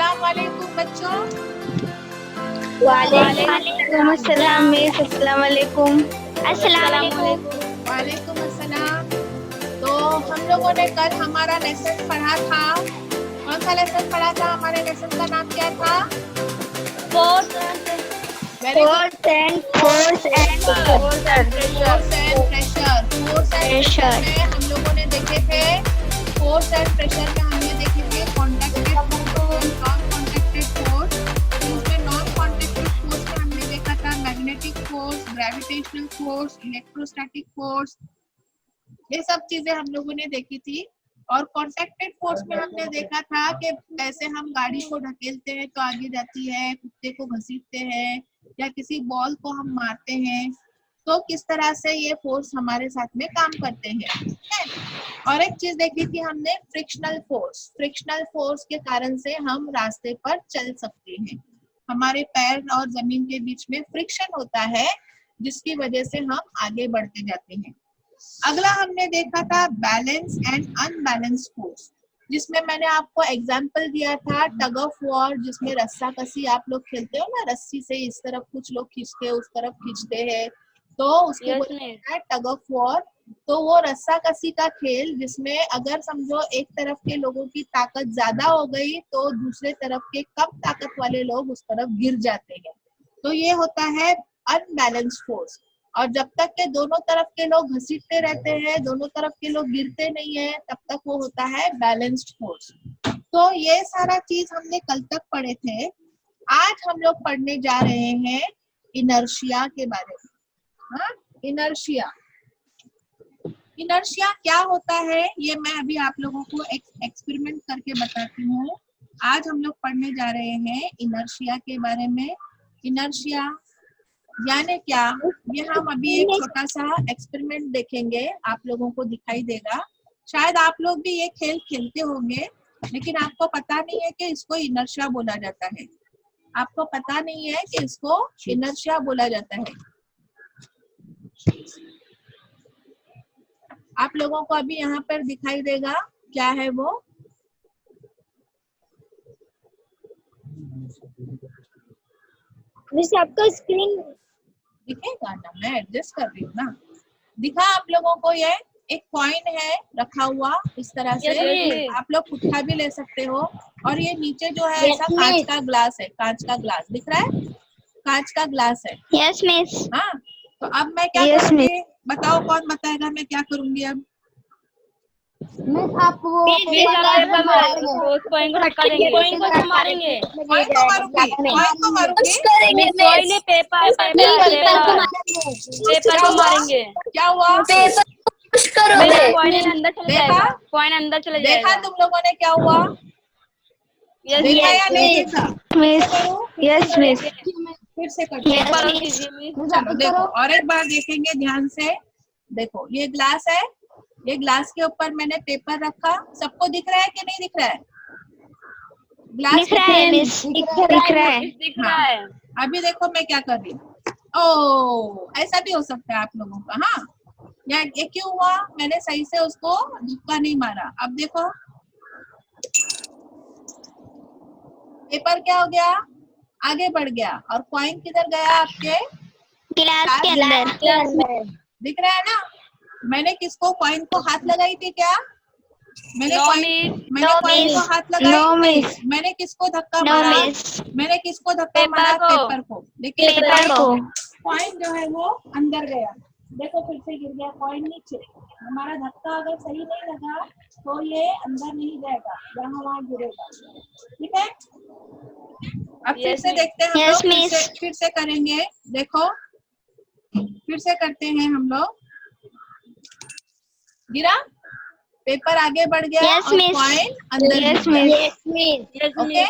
अस्सलाम वालेकुम बच्चों। वालेकुम अस्सलाम मिस। अस्सलाम वालेकुम। वालेकुम अस्सलाम। तो हम लोगों ने कल हमारा लेसन पढ़ा था। कौन सा लेसन पढ़ा था? हमारे लेसन का नाम क्या था? फोर्स एंड प्रेशर में हम लोगों ने देखे थे। फोर्स एंड प्रेशर में हमने देखे थे contacted force, non contacted force. इसमें नॉन कॉन्टैक्टेड फोर्स में हमने देखा था magnetic force, gravitational force, electrostatic force, ये सब चीजें हम लोगों ने देखी थी। और कॉन्टैक्टेड फोर्स में हमने देखा था कि कैसे हम गाड़ी को ढकेलते हैं तो आगे जाती है, कुत्ते को घसीटते हैं या किसी बॉल को हम मारते हैं तो किस तरह से ये फोर्स हमारे साथ में काम करते हैं। और एक चीज देखी थी हमने, फ्रिक्शनल फोर्स। फ्रिक्शनल फोर्स के कारण से हम रास्ते पर चल सकते हैं। हमारे पैर और जमीन के बीच में फ्रिक्शन होता है जिसकी वजह से हम आगे बढ़ते जाते हैं। अगला हमने देखा था बैलेंस एंड अनबैलेंस फोर्स, जिसमें मैंने आपको एग्जांपल दिया था टग ऑफ वॉर, जिसमें रस्सा कसी आप लोग खेलते हो ना, रस्सी से इस तरफ कुछ लोग खींचते हैं उस तरफ खींचते हैं, तो उसको बोलते हैं टग ऑफ वॉर। तो वो रस्सा कसी का खेल जिसमें अगर समझो एक तरफ के लोगों की ताकत ज्यादा हो गई तो दूसरे तरफ के कम ताकत वाले लोग उस तरफ गिर जाते हैं, तो ये होता है अनबैलेंस फोर्स। और जब तक के दोनों तरफ के लोग घसीटते रहते हैं, दोनों तरफ के लोग गिरते नहीं है, तब तक वो होता है बैलेंस्ड फोर्स। तो ये सारा चीज हमने कल तक पढ़े थे। आज हम लोग पढ़ने जा रहे हैं इनर्शिया के बारे में। हाँ, इनर्शिया। इनर्शिया क्या होता है ये मैं अभी आप लोगों को एक्सपेरिमेंट करके बताती हूँ। आज हम लोग पढ़ने जा रहे हैं इनर्शिया के बारे में। इनर्शिया यानी क्या, ये हम अभी एक छोटा सा एक्सपेरिमेंट देखेंगे, आप लोगों को दिखाई देगा। शायद आप लोग भी ये खेल खेलते होंगे लेकिन आपको पता नहीं है कि इसको इनर्शिया बोला जाता है। आपको पता नहीं है कि इसको इनर्शिया बोला जाता है। आप लोगों को अभी यहाँ पर दिखाई देगा क्या है वो। आपका स्क्रीन दिखेगा ना, मैं एडजस्ट कर रही हूँ ना। दिखा आप लोगों को? ये एक कॉइन है रखा हुआ इस तरह से, आप लोग पुट्ठा भी ले सकते हो। और ये नीचे जो है ऐसा कांच का ग्लास है, कांच का ग्लास दिख रहा है, कांच का ग्लास है। Yes miss. हाँ, तो अब मैं क्या करूँगी बताओ, कौन बताएगा मैं क्या करूँगी अब? मिस आप वो मारेंगे कॉइन को मारूंगी, कॉइन को मारूंगी। पेपर को मारेंगे। क्या हुआ? कॉइन अंदर चले जाएगा। देखा तुम लोगों ने क्या हुआ? देखा या नहीं देखा? Yes miss. फिर से करते हैं। चलो देखो और एक बार देखेंगे ध्यान से। देखो ये ग्लास है, ये ग्लास के ऊपर मैंने पेपर रखा। सबको दिख रहा है कि नहीं दिख रहा है? ग्लास दिख रहा है मिस, दिख रहा है। अभी देखो मैं क्या कर रही हूँ। ओ, ऐसा भी हो सकता है आप लोगों का। हाँ, ये क्यों हुआ? मैंने सही से उसको धक्का नहीं मारा। अब देखो पेपर क्या हो गया, आगे बढ़ गया। और कॉइन किधर गया आपके? गिलास के अंदर। दिख रहा है ना? मैंने किसको, कॉइन को हाथ लगाई थी क्या? मैंने कॉइन को हाथ लगाई? मैंने किसको धक्का मारा? मैंने किसको धक्का मारा? पेपर को। लेकिन कॉइन जो है वो अंदर गया। देखो फिर से गिर गया कॉइन नीचे। हमारा धक्का अगर सही नहीं लगा तो ये अंदर नहीं जाएगा, यहाँ वहाँ गिरेगा। ठीक है, अब फिर से देखते हैं हम लोग, फिर से करेंगे। देखो फिर से करते हैं हम लोग। गिरा, पेपर आगे बढ़ गया और कॉइन अंदर गया। ओके,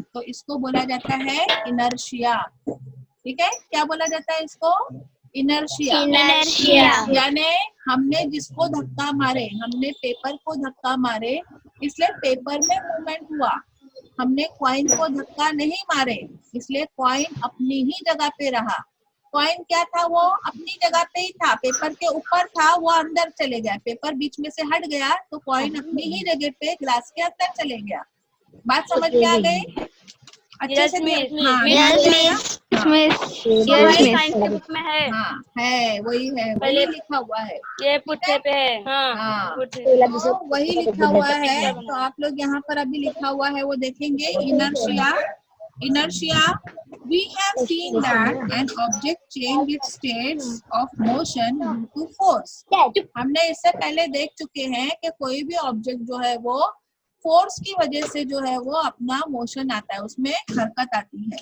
तो इसको बोला जाता है इनर्शिया। ठीक है, क्या बोला जाता है इसको? इनर्शिया। यानी हमने जिसको धक्का मारे, हमने पेपर को धक्का मारे, इसलिए पेपर में मूवमेंट हुआ। हमने कॉइन को धक्का नहीं मारे, इसलिए कॉइन अपनी ही जगह पे रहा। कॉइन क्या था, वो अपनी जगह पे ही था, पेपर के ऊपर था, वो अंदर चले गया। पेपर बीच में से हट गया तो कॉइन अपनी ही जगह पे ग्लास के अंदर चले गया। बात समझ में आ गई? अच्छे से हाँ यस ध्यान देना। मिस। हाँ मिस यस वही मिस। के बुक में है, हाँ है, वही लिखा हुआ है। ये पुट्ठे पे है। हाँ पुट्ठे तो वही लिखा हुआ है। तो आप लोग यहाँ पर अभी लिखा हुआ है वो देखेंगे। Inertia we have seen that an object change its states of motion due to force। हमने इससे पहले देख चुके हैं कि कोई भी ऑब्जेक्ट जो है वो फोर्स की वजह से जो है वो अपना मोशन आता है, उसमें हरकत आती है।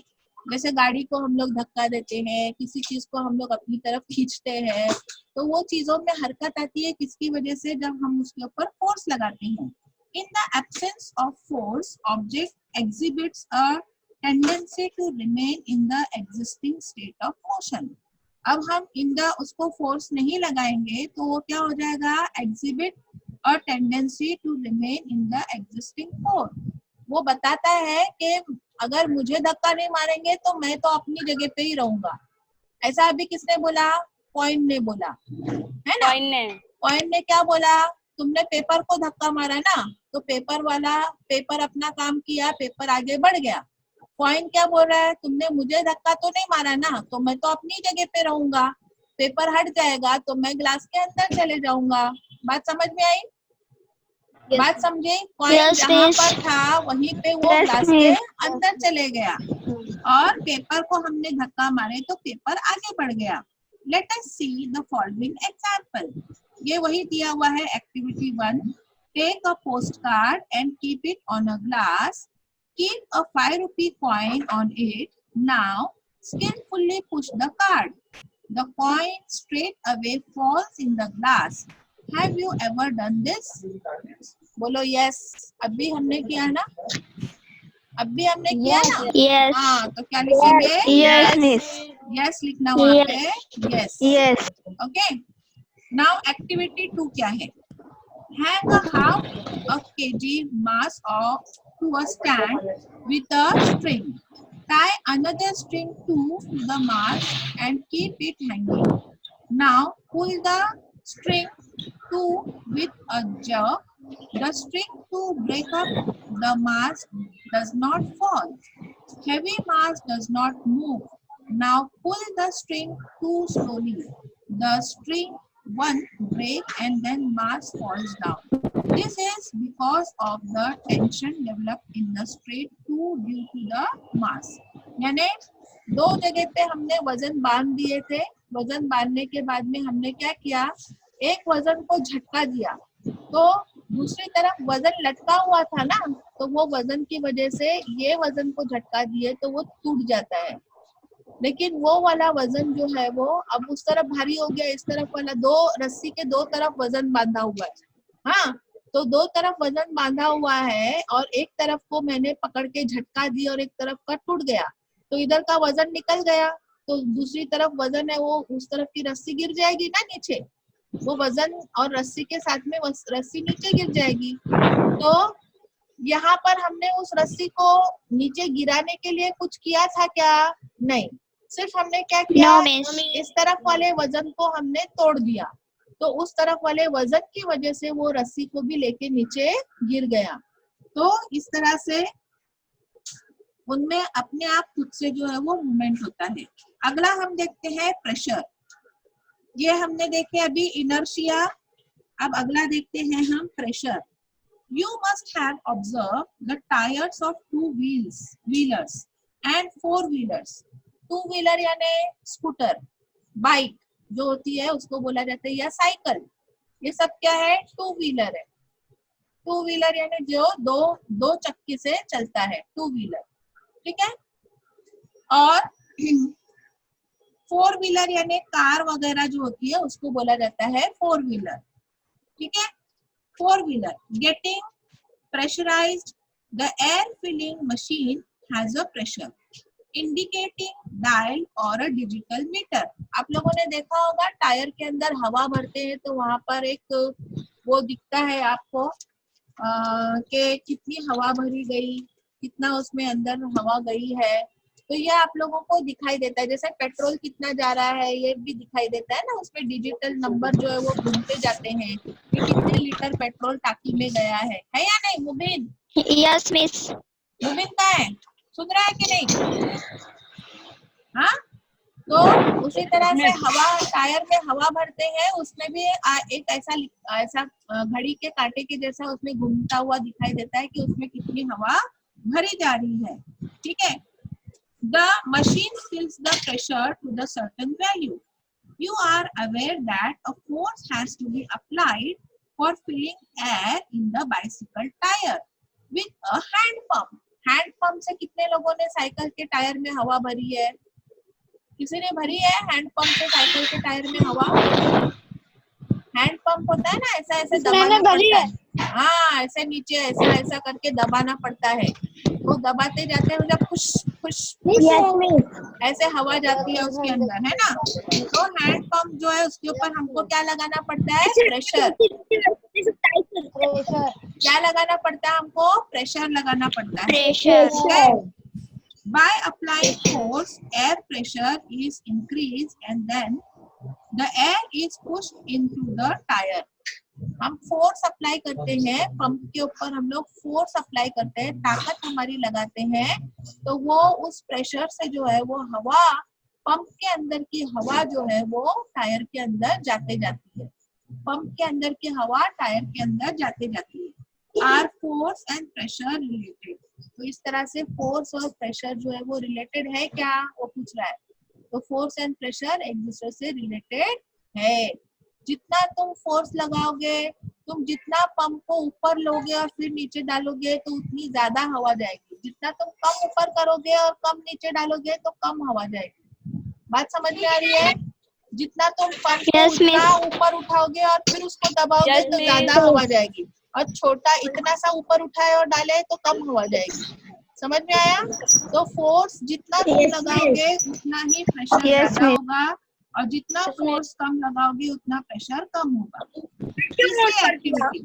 जैसे गाड़ी को हम लोग धक्का देते हैं, किसी चीज को हम लोग अपनी तरफ खींचते हैं, तो वो चीजों में हरकत आती है किसकी वजह से? जब हम उसके ऊपर फोर्स लगाते हैं। In the absence of force object exhibits a tendency to remain in the existing state of motion. अब हम इन द उसको फोर्स नहीं लगाएंगे तो वो क्या हो जाएगा? Exhibit a tendency to remain in the existing force. वो बताता है कि अगर मुझे धक्का नहीं मारेंगे तो मैं तो अपनी जगह पे ही रहूंगा। ऐसा अभी किसने बोला? पॉइंट ने बोला, है ना? पॉइंट ने क्या बोला? तुमने पेपर को धक्का मारा ना, तो पेपर अपना काम किया, पेपर आगे बढ़ गया। पॉइंट क्या बोल रहा है? तुमने मुझे धक्का तो नहीं मारा ना, तो मैं तो अपनी जगह पे रहूंगा। पेपर हट जाएगा तो मैं ग्लास के अंदर चले जाऊंगा। बात समझ में आई? बात समझे? पॉइंट जहाँ पर था वहीं पे वो ग्लास के अंदर चले गया और पेपर को हमने धक्का मारे तो पेपर आगे बढ़ गया। Let us see the following example. ये वही दिया हुआ है activity 1। Take a post card and keep it on a glass. Keep a 5 rupee coin on it. Now skillfully push the card. The coin straight away falls in the glass. Have you ever done this? बोलो yes. अभी हमने किया ना? अभी हमने किया ना? Yes. हाँ तो क्या लिखेंगे? Yes miss. यस लिखना वहाँ पे। Yes. Yes. Okay. Now activity 2 क्या है? Hang a half a kg mass to a stand with a string. Tie another string to the mass and keep it hanging. Now pull the string to with a jerk. The string to break up the mass does not fall. Heavy mass does not move. Now pull the string too slowly. The string one break and then mass falls down. This is because of the tension developed in the straight two due to the mass. यानी दो जगह पे हमने वजन बांध दिए थे। वजन बांधने के बाद में हमने क्या किया? एक वजन को झटका दिया तो दूसरी तरफ वजन लटका हुआ था ना, तो वो वजन की वजह से ये वजन को झटका दिए तो वो टूट जाता है। लेकिन वो वाला वजन जो है वो अब उस तरफ भारी हो गया, इस तरफ वाला दो रस्सी के दो तरफ वजन बांधा हुआ है। हाँ तो दो तरफ वजन बांधा हुआ है और एक तरफ को मैंने पकड़ के झटका दी और एक तरफ का टूट गया, तो इधर का वजन निकल गया तो दूसरी तरफ वजन है वो उस तरफ की रस्सी गिर जाएगी ना नीचे। वो वजन और रस्सी के साथ में रस्सी नीचे गिर जाएगी। तो यहाँ पर हमने उस रस्सी को नीचे गिराने के लिए कुछ किया था क्या? नहीं, सिर्फ हमने क्या किया? इस तरफ वाले वजन को हमने तोड़ दिया तो उस तरफ वाले वजन की वजह से वो रस्सी को भी लेके नीचे गिर गया। तो इस तरह से उनमें अपने आप खुद से जो है वो मूवमेंट होता है। अगला हम देखते हैं प्रेशर। ये हमने देखे अभी इनर्शिया। अब अगला देखते हैं हम pressure. You must have observed the tires of two-wheelers and four-wheelers. Two-wheeler यानी स्कूटर, बाइक जो होती है उसको बोला जाता है या साइकिल। ये सब क्या है? टू व्हीलर है। टू व्हीलर यानी जो दो चक्की से चलता है, टू व्हीलर, ठीक है। और फोर व्हीलर यानी कार वगैरह जो होती है उसको बोला जाता है फोर व्हीलर, ठीक है। Four wheeler getting pressurized, the air filling machine has a pressure indicating dial और a digital meter। आप लोगों ने देखा होगा टायर के अंदर हवा भरते हैं तो वहां पर एक वो दिखता है आपको कि कितनी हवा भरी गई, कितना उसमें अंदर हवा गई है। तो ये आप लोगों को दिखाई देता है, जैसे पेट्रोल कितना जा रहा है ये भी दिखाई देता है ना, उसमें डिजिटल नंबर जो है वो घूमते जाते हैं कि कितने लीटर पेट्रोल टाकी में गया है या नहीं मुबीन? Yes, miss. रुबिन कहाँ है? सुन रहा है कि नहीं? हाँ, तो उसी तरह से हवा, टायर में हवा भरते हैं, उसमें भी एक ऐसा घड़ी के कांटे के जैसा उसमें घूमता हुआ दिखाई देता है कि उसमें कितनी हवा भरी जा रही है। ठीक है। The machine fills the pressure to the certain value. You are aware that a force has to be applied for filling air in the bicycle tire with a hand pump. Hand pump से कितने लोगों ने cycle के tyre में हवा भरी है? किसी ने भरी है हैंड पंप से साइकिल के टायर में हवा? हैंड पंप होता है ना, ऐसा ऐसे दबाना पड़ता है। हाँ, ऐसे नीचे ऐसा ऐसा करके दबाना पड़ता है। वो दबाते जाते हैं, जब पुश पुश ऐसे हवा जाती है उसके अंदर, है ना। तो हैंड पंप जो है उसके ऊपर हमको क्या लगाना पड़ता है? प्रेशर। क्या लगाना पड़ता है हमको? प्रेशर लगाना पड़ता है। Pressure. By applying force, air pressure is increased and then the air is pushed into the tire. हम फोर्स अप्लाई करते हैं पंप के ऊपर, हम लोग फोर्स अप्लाई करते हैं, ताकत हमारी लगाते हैं, तो वो उस प्रेशर से जो है वो हवा, पंप के अंदर की हवा जो है वो टायर के अंदर जाते जाती है। पंप के अंदर की हवा टायर के अंदर जाते जाती है। Are force and pressure related? तो इस तरह से फोर्स और प्रेशर जो है वो रिलेटेड है क्या, वो पूछ रहा है। तो फोर्स एंड प्रेशर एक दूसरे से रिलेटेड है। जितना तुम फोर्स लगाओगे, तुम जितना पंप को ऊपर लोगे और फिर नीचे डालोगे तो उतनी ज्यादा हवा जाएगी। जितना तुम कम ऊपर करोगे और कम नीचे डालोगे तो कम हवा जाएगी। बात समझ में आ रही है? जितना तुम पंप को उतना ऊपर उठाओगे और फिर उसको दबाओगे तो ज्यादा हवा जाएगी, और छोटा इतना सा ऊपर उठाए और डाले तो कम हवा जाएगी। समझ में आया? तो फोर्स जितना तुम लगाओगे उतना ही प्रेशर ज्यादा होगा, और जितना फोर्स कम लगाओगे उतना प्रेशर कम होगा। तीसरी एक्टिविटी,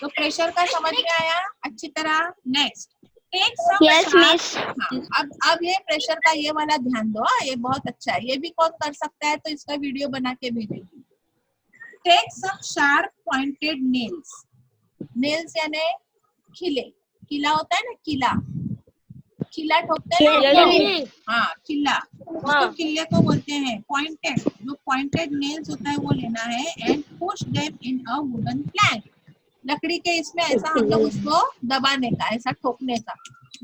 तो प्रेशर का समझ में आया अच्छी तरह। नेक्स्ट, टेक सम अब ये प्रेशर का ये वाला ध्यान दो, ये बहुत अच्छा है, ये भी कौन कर सकता है, तो इसका वीडियो बना के भेजेगी। Take some sharp pointed nails. Nails यानी खिले, किला होता है ना, किला, किला ठोकते हैं ना। हाँ, किला, उसको किले को बोलते हैं। पॉइंटेड, जो पॉइंटेड नेल्स होता है वो लेना है, and push them in a wooden plank. लकड़ी के इसमें ऐसा हम लोग उसको दबाने का, ऐसा ठोकने का,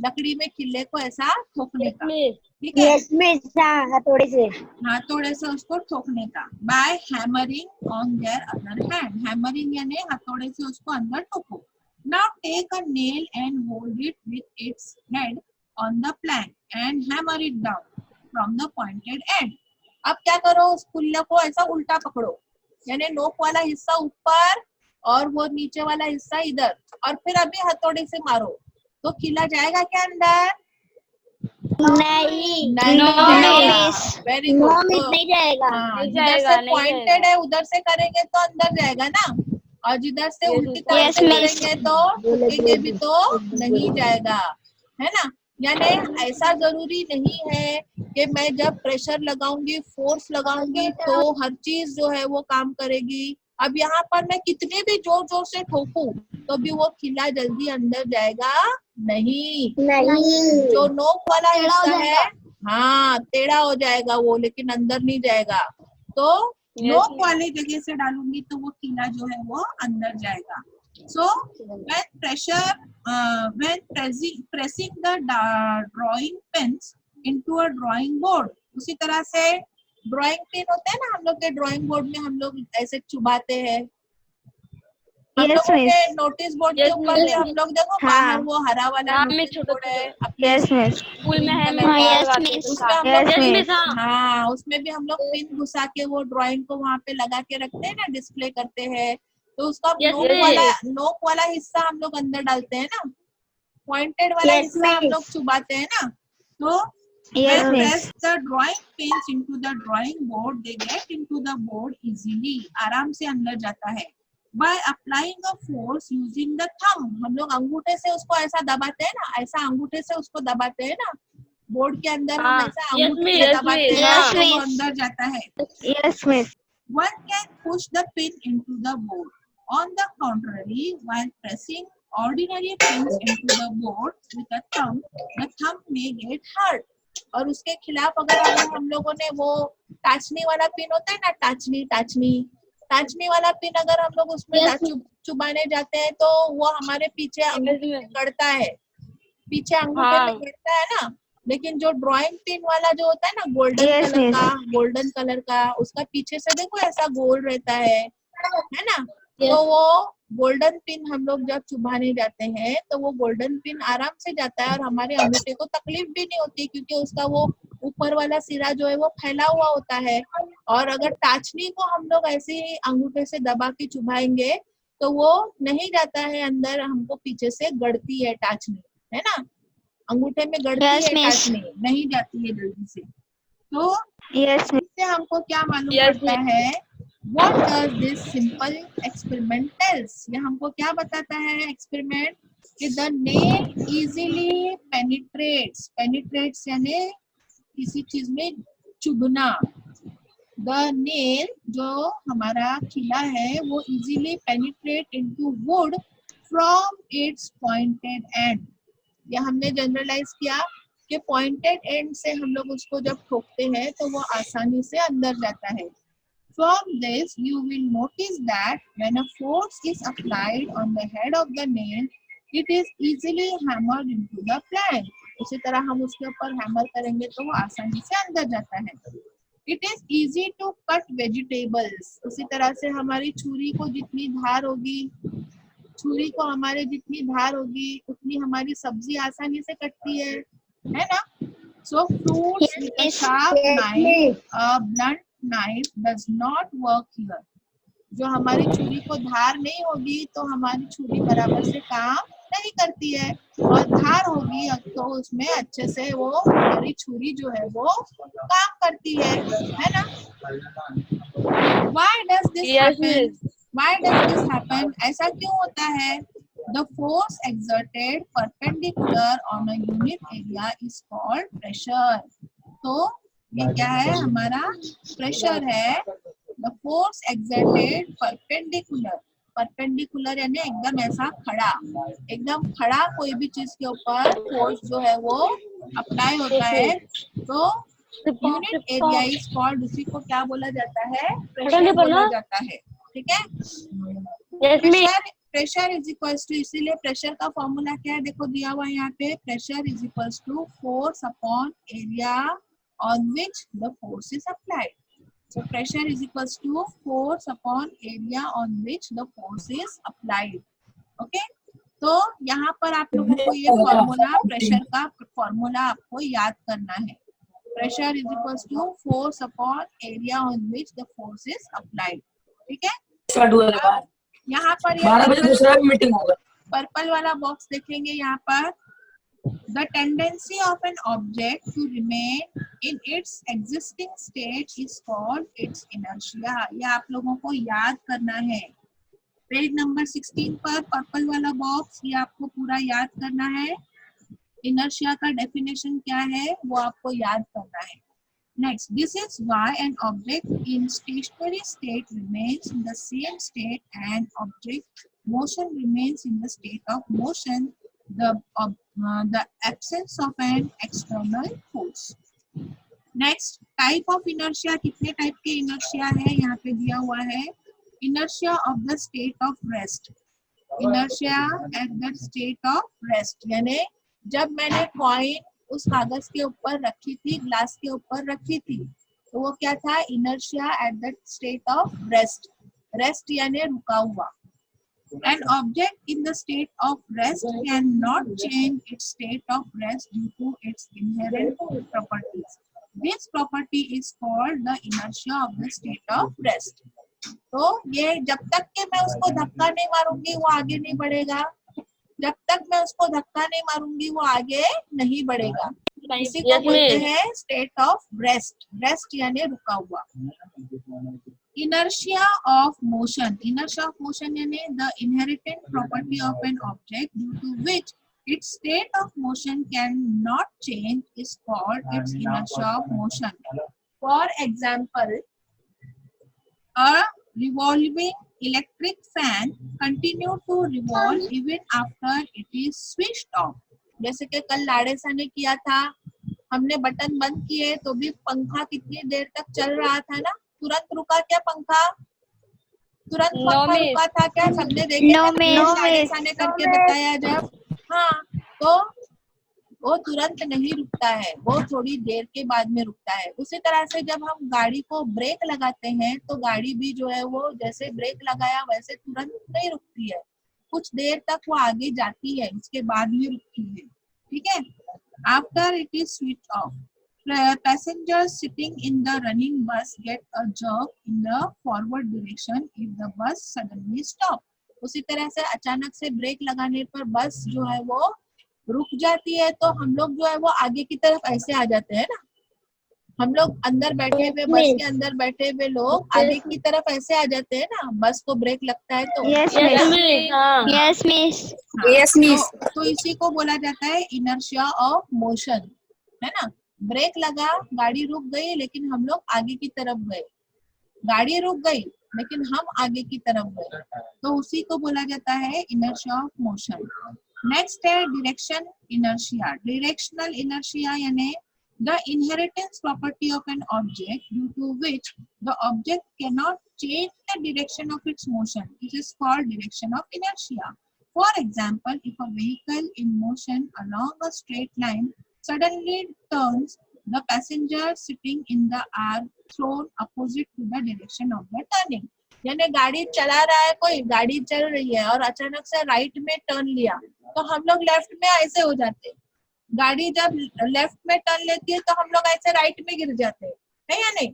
लकड़ी में किले को ऐसा ठोकने का। ठीक है, हथौड़े से उसको ठोकने का। By hammering on their other hand. Hammering यानी हथौड़े से उसको अंदर ठोको। Now take a nail and hold it with its head on the plank and hammer it down from the pointed end. अब क्या करो, उस कुल्ले को ऐसा उल्टा पकड़ो, यानी नोक वाला हिस्सा ऊपर और वो नीचे वाला हिस्सा इधर, और फिर अभी हथौड़े से मारो तो किला जाएगा क्या अंदर? नहीं, वेरी गुड, नहीं जाएगा। जिधर से पॉइंटेड है उधर से करेंगे तो अंदर जाएगा ना, और जिधर से उल्टी तरह से करेंगे तो ठोकेंगे भी तो नहीं जाएगा, है ना। यानी ऐसा जरूरी नहीं है कि मैं जब प्रेशर लगाऊंगी, फोर्स लगाऊंगी तो हर चीज जो है वो काम करेगी। अब यहाँ पर मैं कितने भी जोर जोर से ठोकूं तो भी वो खिला जल्दी अंदर जाएगा नहीं। जो नोक वाला हिस्सा है, हाँ, टेढ़ा हो जाएगा वो, लेकिन अंदर नहीं जाएगा। तो नोक वाली जगह से डालूंगी तो वो खिला जो है वो अंदर जाएगा। So when pressing the drawing pins into a drawing board, उसी तरह से ड्राइंग पिन होते हैं ना हम लोग के ड्राइंग बोर्ड में, हम लोग ऐसे चुबाते हैं। हम लोगों के नोटिस बोर्ड के ऊपर में हम लोग देखो बाहर वो हरा वाला नोटिस बोर्ड है, अपने स्कूल में है, हाँ, उसमें भी हम लोग पिन घुसा के वो ड्राइंग को वहाँ पे लगा के रखते हैं ना, डिस्प्ले करते हैं। तो उसका नोक वाला हिस्सा हम लोग अंदर डालते हैं ना, पॉइंटेड वाला हिस्सा हम लोग चुबाते हैं ना। तो when press the drawing pins into the drawing board, they get into the board easily, आराम से अंदर जाता है। By applying a force using the thumb, हम लोग अंगूठे से उसको ऐसा दबाते हैं ना, ऐसा अंगूठे से उसको दबाते हैं ना, बोर्ड के अंदर हम ऐसा अंगूठे से दबाते हैं तो वो अंदर जाता है। Yes, miss. One can push the pin into the board. On the contrary, while pressing ordinary pins into the board with a thumb, the thumb may get hurt. और उसके खिलाफ अगर हम लोगों ने वो टाचनी वाला पिन होता है ना, टाचनी वाला पिन अगर हम लोग उसमें चुबाने जाते हैं तो वो हमारे पीछे अंगूठे में गड़ता है, पीछे अंगूठे में गिरता है ना। लेकिन जो ड्राइंग पिन वाला जो होता है ना गोल्डन कलर का, उसका पीछे से देखो ऐसा गोल रहता है ना। तो वो गोल्डन पिन हम लोग जब चुभाने जाते हैं तो वो गोल्डन पिन आराम से जाता है और हमारे अंगूठे को तकलीफ भी नहीं होती, क्योंकि उसका वो ऊपर वाला सिरा जो है वो फैला हुआ होता है। और अगर टाचनी को हम लोग ऐसे ही अंगूठे से दबा के चुभाएंगे तो वो नहीं जाता है अंदर, हमको पीछे से गड़ती है टाचनी, है ना, अंगूठे में गड़ती है टाचनी, नहीं जाती है जल्दी से। तो इससे हमको क्या मालूम पड़ता है, What does this simple experiment tells? ये हमको क्या बताता है एक्सपेरिमेंट, कि the nail easily penetrates यानी किसी चीज में चुभना। The nail जो हमारा खिला है वो easily penetrate into wood from its pointed end। ये हमने जनरलाइज किया कि पॉइंटेड एंड से हम लोग उसको जब ठोकते हैं तो वो आसानी से अंदर जाता है। From this, you will notice that when a force is applied on the head of the nail, it is easily hammered into the plank. उसी तरह हम उसके ऊपर हैमर करेंगे तो वो आसानी से अंदर जाता है। It is easy to cut vegetables. उसी तरह से हमारी छुरी को जितनी धार होगी उतनी हमारी सब्जी आसानी से कटती है ना। So fruits with a sharp knife, a blunt knife does not work here. जो हमारी छुरी को धार नहीं होगी तो हमारी छुरी बराबर से काम नहीं करती है, और धार होगी तो उसमें अच्छे से वो हमारी छुरी जो है वो काम करती है ना। Why does this happen? ऐसा क्यों होता है? The force exerted perpendicular on a unit area is called pressure. तो ये क्या है, हमारा प्रेशर है। The force exerted perpendicular यानी एकदम खड़ा कोई भी चीज के ऊपर फोर्स जो है वो अप्लाई होता है तो यूनिट एरिया इज कॉल्ड, उसी को क्या बोला जाता है, प्रेशर बोला जाता है। ठीक है, प्रेशर इज इक्वल टू, इसीलिए प्रेशर का फॉर्मूला क्या है देखो दिया हुआ है यहाँ पे, pressure is equal to force upon area on which the force is applied. So pressure is equals to force upon area on which the force is applied. Okay? तो यहाँ पर आप लोगों को ये फॉर्मूला, प्रेशर का फॉर्मूला आपको याद करना है। Pressure is equals to force upon area on which the force is applied. ठीक है, यहाँ पर पर्पल वाला बॉक्स देखेंगे यहाँ पर, the tendency of an object to remain in its existing state is called its inertia। ये आप लोगों को याद करना है। पेज नंबर 16 पर पर्पल वाला बॉक्स, ये आपको पूरा याद करना है। इनर्शिया का डेफिनेशन क्या है वो आपको याद करना है। Next, this is why an object in stationary state remains in the same state and object motion remains in the state of motion, the absence of an external force. Next, type of inertia, कितने type के inertia है यहाँ पे दिया हुआ है। Inertia of the state of rest, inertia at the state of rest, यानी जब मैंने कॉइन उस कागज के ऊपर रखी थी, ग्लास के ऊपर रखी थी, तो वो क्या था, inertia at the state of rest, rest यानी रुका हुआ। An object in the state of rest cannot change its state of rest due to its inherent properties. This property is called the inertia of the state of rest. तो ये जब तक के मैं उसको धक्का नहीं मारूंगी वो आगे नहीं बढ़ेगा, जब तक मैं उसको धक्का नहीं मारूंगी वो आगे नहीं बढ़ेगा। इसी को बोलते हैं स्टेट ऑफ रेस्ट, रेस्ट यानी रुका हुआ। Inertia of motion, inertia of motion यानी the inherent property of an object due to which its state of motion cannot change is called its inertia of motion. For example, a revolving electric fan continue to revolve even after it is switched off. जैसे कि कल लाड़ेसा ने किया था, हमने button बंद किए तो भी पंखा कितनी देर तक चल रहा था ना, तुरंत रुका क्या पंखा? तुरंत पंखा रुका था क्या? सबने देखे No, थे miss. लाड़ेसा ने करके बताया जब, हाँ, तो वो तुरंत नहीं रुकता है, वो थोड़ी देर के बाद में रुकता है। उसी तरह से जब हम गाड़ी को ब्रेक लगाते हैं तो गाड़ी भी जो है वो जैसे ब्रेक लगाया वैसे तुरंत नहीं रुकती है, कुछ देर तक वो आगे जाती है, उसके बाद में रुकती है। ठीक है, after it is switch off, passengers sitting in the running bus get a jerk in the forward direction if the bus suddenly stop. उसी तरह से अचानक से ब्रेक लगाने पर बस जो है वो रुक जाती है तो हम लोग जो है वो आगे की तरफ ऐसे आ जाते हैं ना, हम लोग अंदर बैठे हुए बस के अंदर बैठे हुए लोग आगे की तरफ ऐसे आ जाते हैं ना, बस को ब्रेक लगता है तो Yes, Yes, miss. miss. हाँ. Yes, miss. हाँ, Yes, miss. तो इसी को बोला जाता है इनर्शिया ऑफ मोशन, है ना। ब्रेक लगा, गाड़ी रुक गई लेकिन हम लोग आगे की तरफ गए, गाड़ी रुक गई लेकिन हम आगे की तरफ गए, तो उसी को बोला जाता है इनर्शिया ऑफ मोशन। नेक्स्ट है डायरेक्शन इनर्शिया। डायरेक्शनल इनर्शिया यानी the inheritance property of an object due to which the object cannot change the direction of its motion. This is called direction of inertia. For example, if a vehicle in motion along a straight line suddenly turns, the passengers sitting in the are thrown opposite to the direction of the turning. यानी गाड़ी चला रहा है, कोई गाड़ी चल रही है और अचानक से राइट में टर्न लिया तो हम लोग लेफ्ट में ऐसे हो जाते हैं। गाड़ी जब लेफ्ट में टर्न लेती है तो हम लोग ऐसे राइट में गिर जाते हैं, है या नहीं?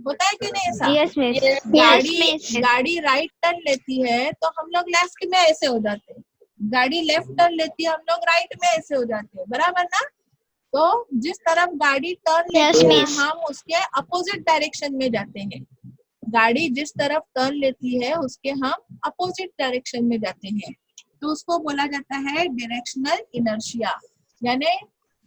होता है कि नहीं ऐसा? Yes, miss. Yes, miss. गाड़ी राइट टर्न लेती है तो हम लोग लेफ्ट में ऐसे हो जाते हैं, गाड़ी लेफ्ट टर्न लेती है हम लोग राइट में ऐसे हो जाते हैं, बराबर ना। तो जिस तरफ गाड़ी टर्न लेती है miss. हम उसके अपोजिट डायरेक्शन में जाते हैं, गाड़ी जिस तरफ टर्न लेती है उसके हम अपोजिट डायरेक्शन में जाते हैं, तो उसको बोला जाता है डायरेक्शनल इनर्शिया। यानी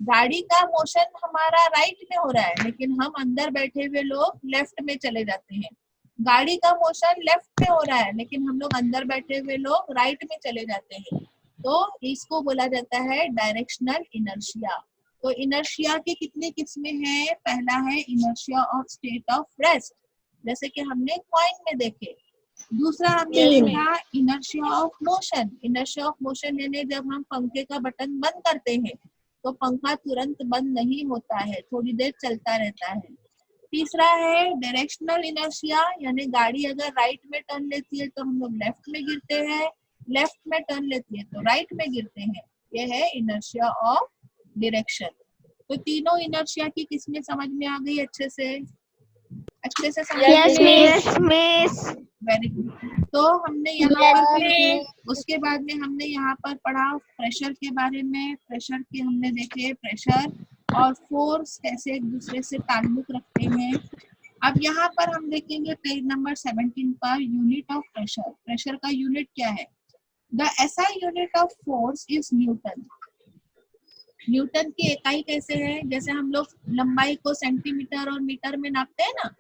गाड़ी का मोशन हमारा राइट में हो रहा है लेकिन हम अंदर बैठे हुए लोग लेफ्ट में चले जाते हैं, गाड़ी का मोशन लेफ्ट में हो रहा है लेकिन हम लोग अंदर बैठे हुए लोग राइट में चले जाते हैं, तो इसको बोला जाता है डायरेक्शनल इनर्शिया। तो इनर्शिया की कितनी किस्में हैं? पहला है inertia of state of rest, जैसे कि हमने कॉइन में देखे। दूसरा हमने देखा inertia of motion. Inertia of motion यानी जब हम पंखे का बटन बंद करते हैं तो पंखा तुरंत बंद नहीं होता है, थोड़ी देर चलता रहता है। तीसरा है डायरेक्शनल इनर्शिया, यानी गाड़ी अगर राइट में टर्न लेती है तो हम लोग लेफ्ट में गिरते हैं, लेफ्ट में टर्न लेती है तो राइट में गिरते हैं, ये है इनर्शिया ऑफ डायरेक्शन। तो तीनों इनर्शिया की किस्में समझ में आ गई अच्छे से समझ Yes, में? miss. Miss. Very good. तो हमने यहाँ पर फिर उसके बाद में हमने यहाँ पर पढ़ा प्रेशर के बारे में। प्रेशर के हमने देखे प्रेशर और फोर्स कैसे एक दूसरे से ताल्लुक रखते हैं। अब यहाँ पर हम देखेंगे page number 17 per unit of pressure. Pressure का यूनिट क्या है? The SI unit of force is Newton. Newton की इकाई कैसे है? जैसे हम लोग लंबाई को सेंटीमीटर और मीटर में नापते हैं ना,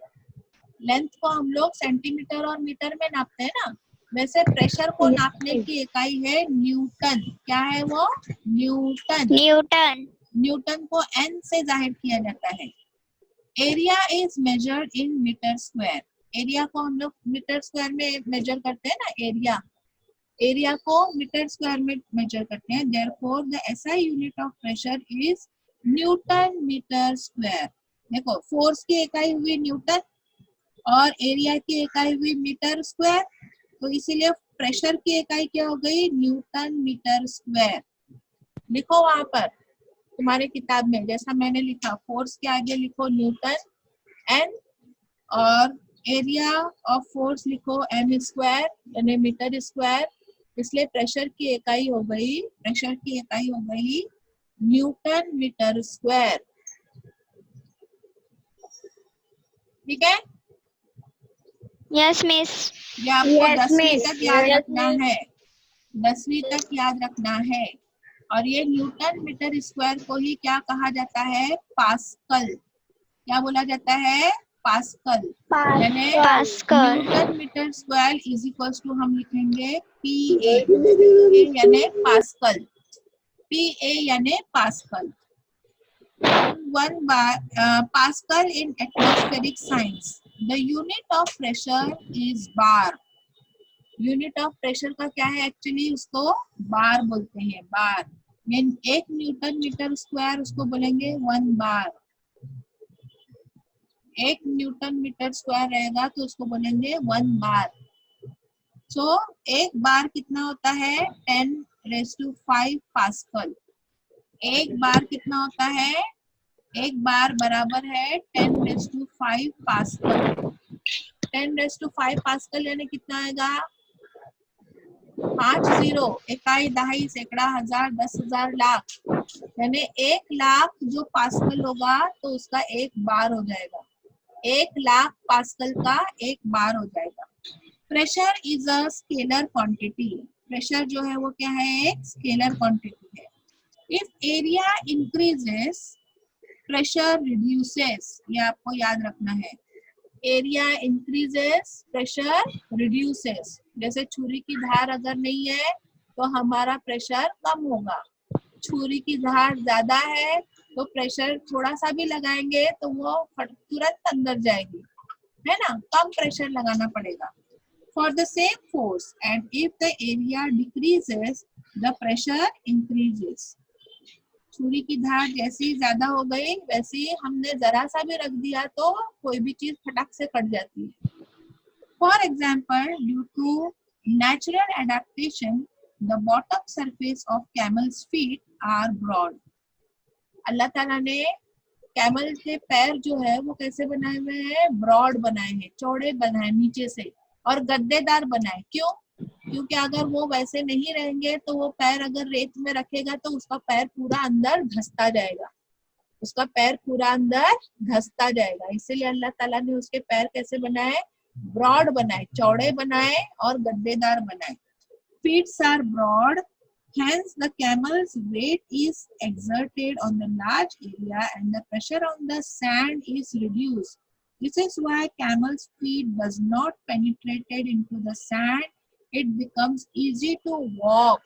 लेंथ को हम लोग सेंटीमीटर और मीटर में नापते हैं ना, वैसे प्रेशर को नापने की इकाई है न्यूटन। क्या है वो? न्यूटन। Newton. न्यूटन को एन से जाहिर किया जाता है। Area is measured in metre square. एरिया को हम लोग मीटर स्क्वायर में मेजर करते हैं ना, एरिया को मीटर स्क्वायर में मेजर करते हैं। Therefore the SI unit of pressure is newton metre square. देखो फोर्स की इकाई हुई न्यूटन और एरिया की इकाई हुई मीटर स्क्वायर, तो इसीलिए प्रेशर की इकाई क्या हो गई? Newton metre square. लिखो वहां पर तुम्हारे किताब में जैसा मैंने लिखा, फोर्स के आगे लिखो न्यूटन एन और एरिया ऑफ फोर्स लिखो एम स्क्वायर यानी मीटर स्क्वायर। इसलिए प्रेशर की इकाई हो गई न्यूटन मीटर स्क्वायर। ठीक है, Yes, miss. ये आपको Yes, 10वीं miss. तक याद Yes, रखना miss. है, 10वीं तक याद रखना है। और ये न्यूटन मीटर स्क्वायर को ही क्या कहा जाता है? पास्कल। क्या बोला जाता है? पास्कल, यानी pascal, newton metre square is equal to हम लिखेंगे PA यानी पास्कल, PA यानी pascal. One bar, Pascal in atmospheric science. The unit of pressure is bar. Unit of pressure का क्या है एक्चुअली, उसको बार बोलते हैं, बार। यानी 1 न्यूटन मीटर स्क्वायर उसको बोलेंगे 1 बार। 1 न्यूटन मीटर स्क्वायर रहेगा तो उसको बोलेंगे 1 बार। सो एक बार कितना होता है 10⁵ पास्कल। एक बार कितना होता है, एक बार बराबर है 10⁵ पास्कल। 10⁵ पास्कल यानी कितना आएगा, 5 0, इकाई, दहाई, सैकड़ा, हजार, 10,000, लाख, यानी 1 लाख जो पास्कल होगा तो उसका एक बार हो जाएगा। 1 लाख पास्कल का एक बार हो जाएगा। Pressure is a scalar quantity. Pressure जो है वो क्या है, एक स्केलर क्वांटिटी है। If area increases pressure reduces, ये आपको याद रखना है। Area increases pressure reduces. जैसे छुरी की धार अगर नहीं है तो हमारा प्रेशर कम होगा, छुरी की धार ज्यादा है तो प्रेशर थोड़ा सा भी लगाएंगे तो वो तुरंत अंदर जाएगी, है ना, कम प्रेशर लगाना पड़ेगा। For the same force and if the area decreases the pressure increases. छुरी की धार जैसी ज्यादा हो गई वैसे ही हमने जरा सा भी रख दिया तो कोई भी चीज फटाक से कट जाती है। For example, due to natural adaptation the bottom surface of camels feet are broad. Allah ताला ने कैमल के पैर जो है वो कैसे बनाए हुए हैं, ब्रॉड बनाए हैं, चौड़े बनाए नीचे से, और गद्देदार बनाए। क्यों? क्योंकि अगर वो वैसे नहीं रहेंगे तो वो पैर अगर रेत में रखेगा तो उसका पैर पूरा अंदर धंसता जाएगा, उसका पैर पूरा अंदर धंसता जाएगा। इसीलिए अल्लाह ताला ने उसके पैर कैसे बनाए, ब्रॉड बनाए, चौड़े बनाए और गद्देदार बनाए। Feets are broad, hence the camel's weight is exerted on the large area and the pressure on the sand is reduced. This is why camel's feet does not penetrated into the sand. It becomes easy to walk.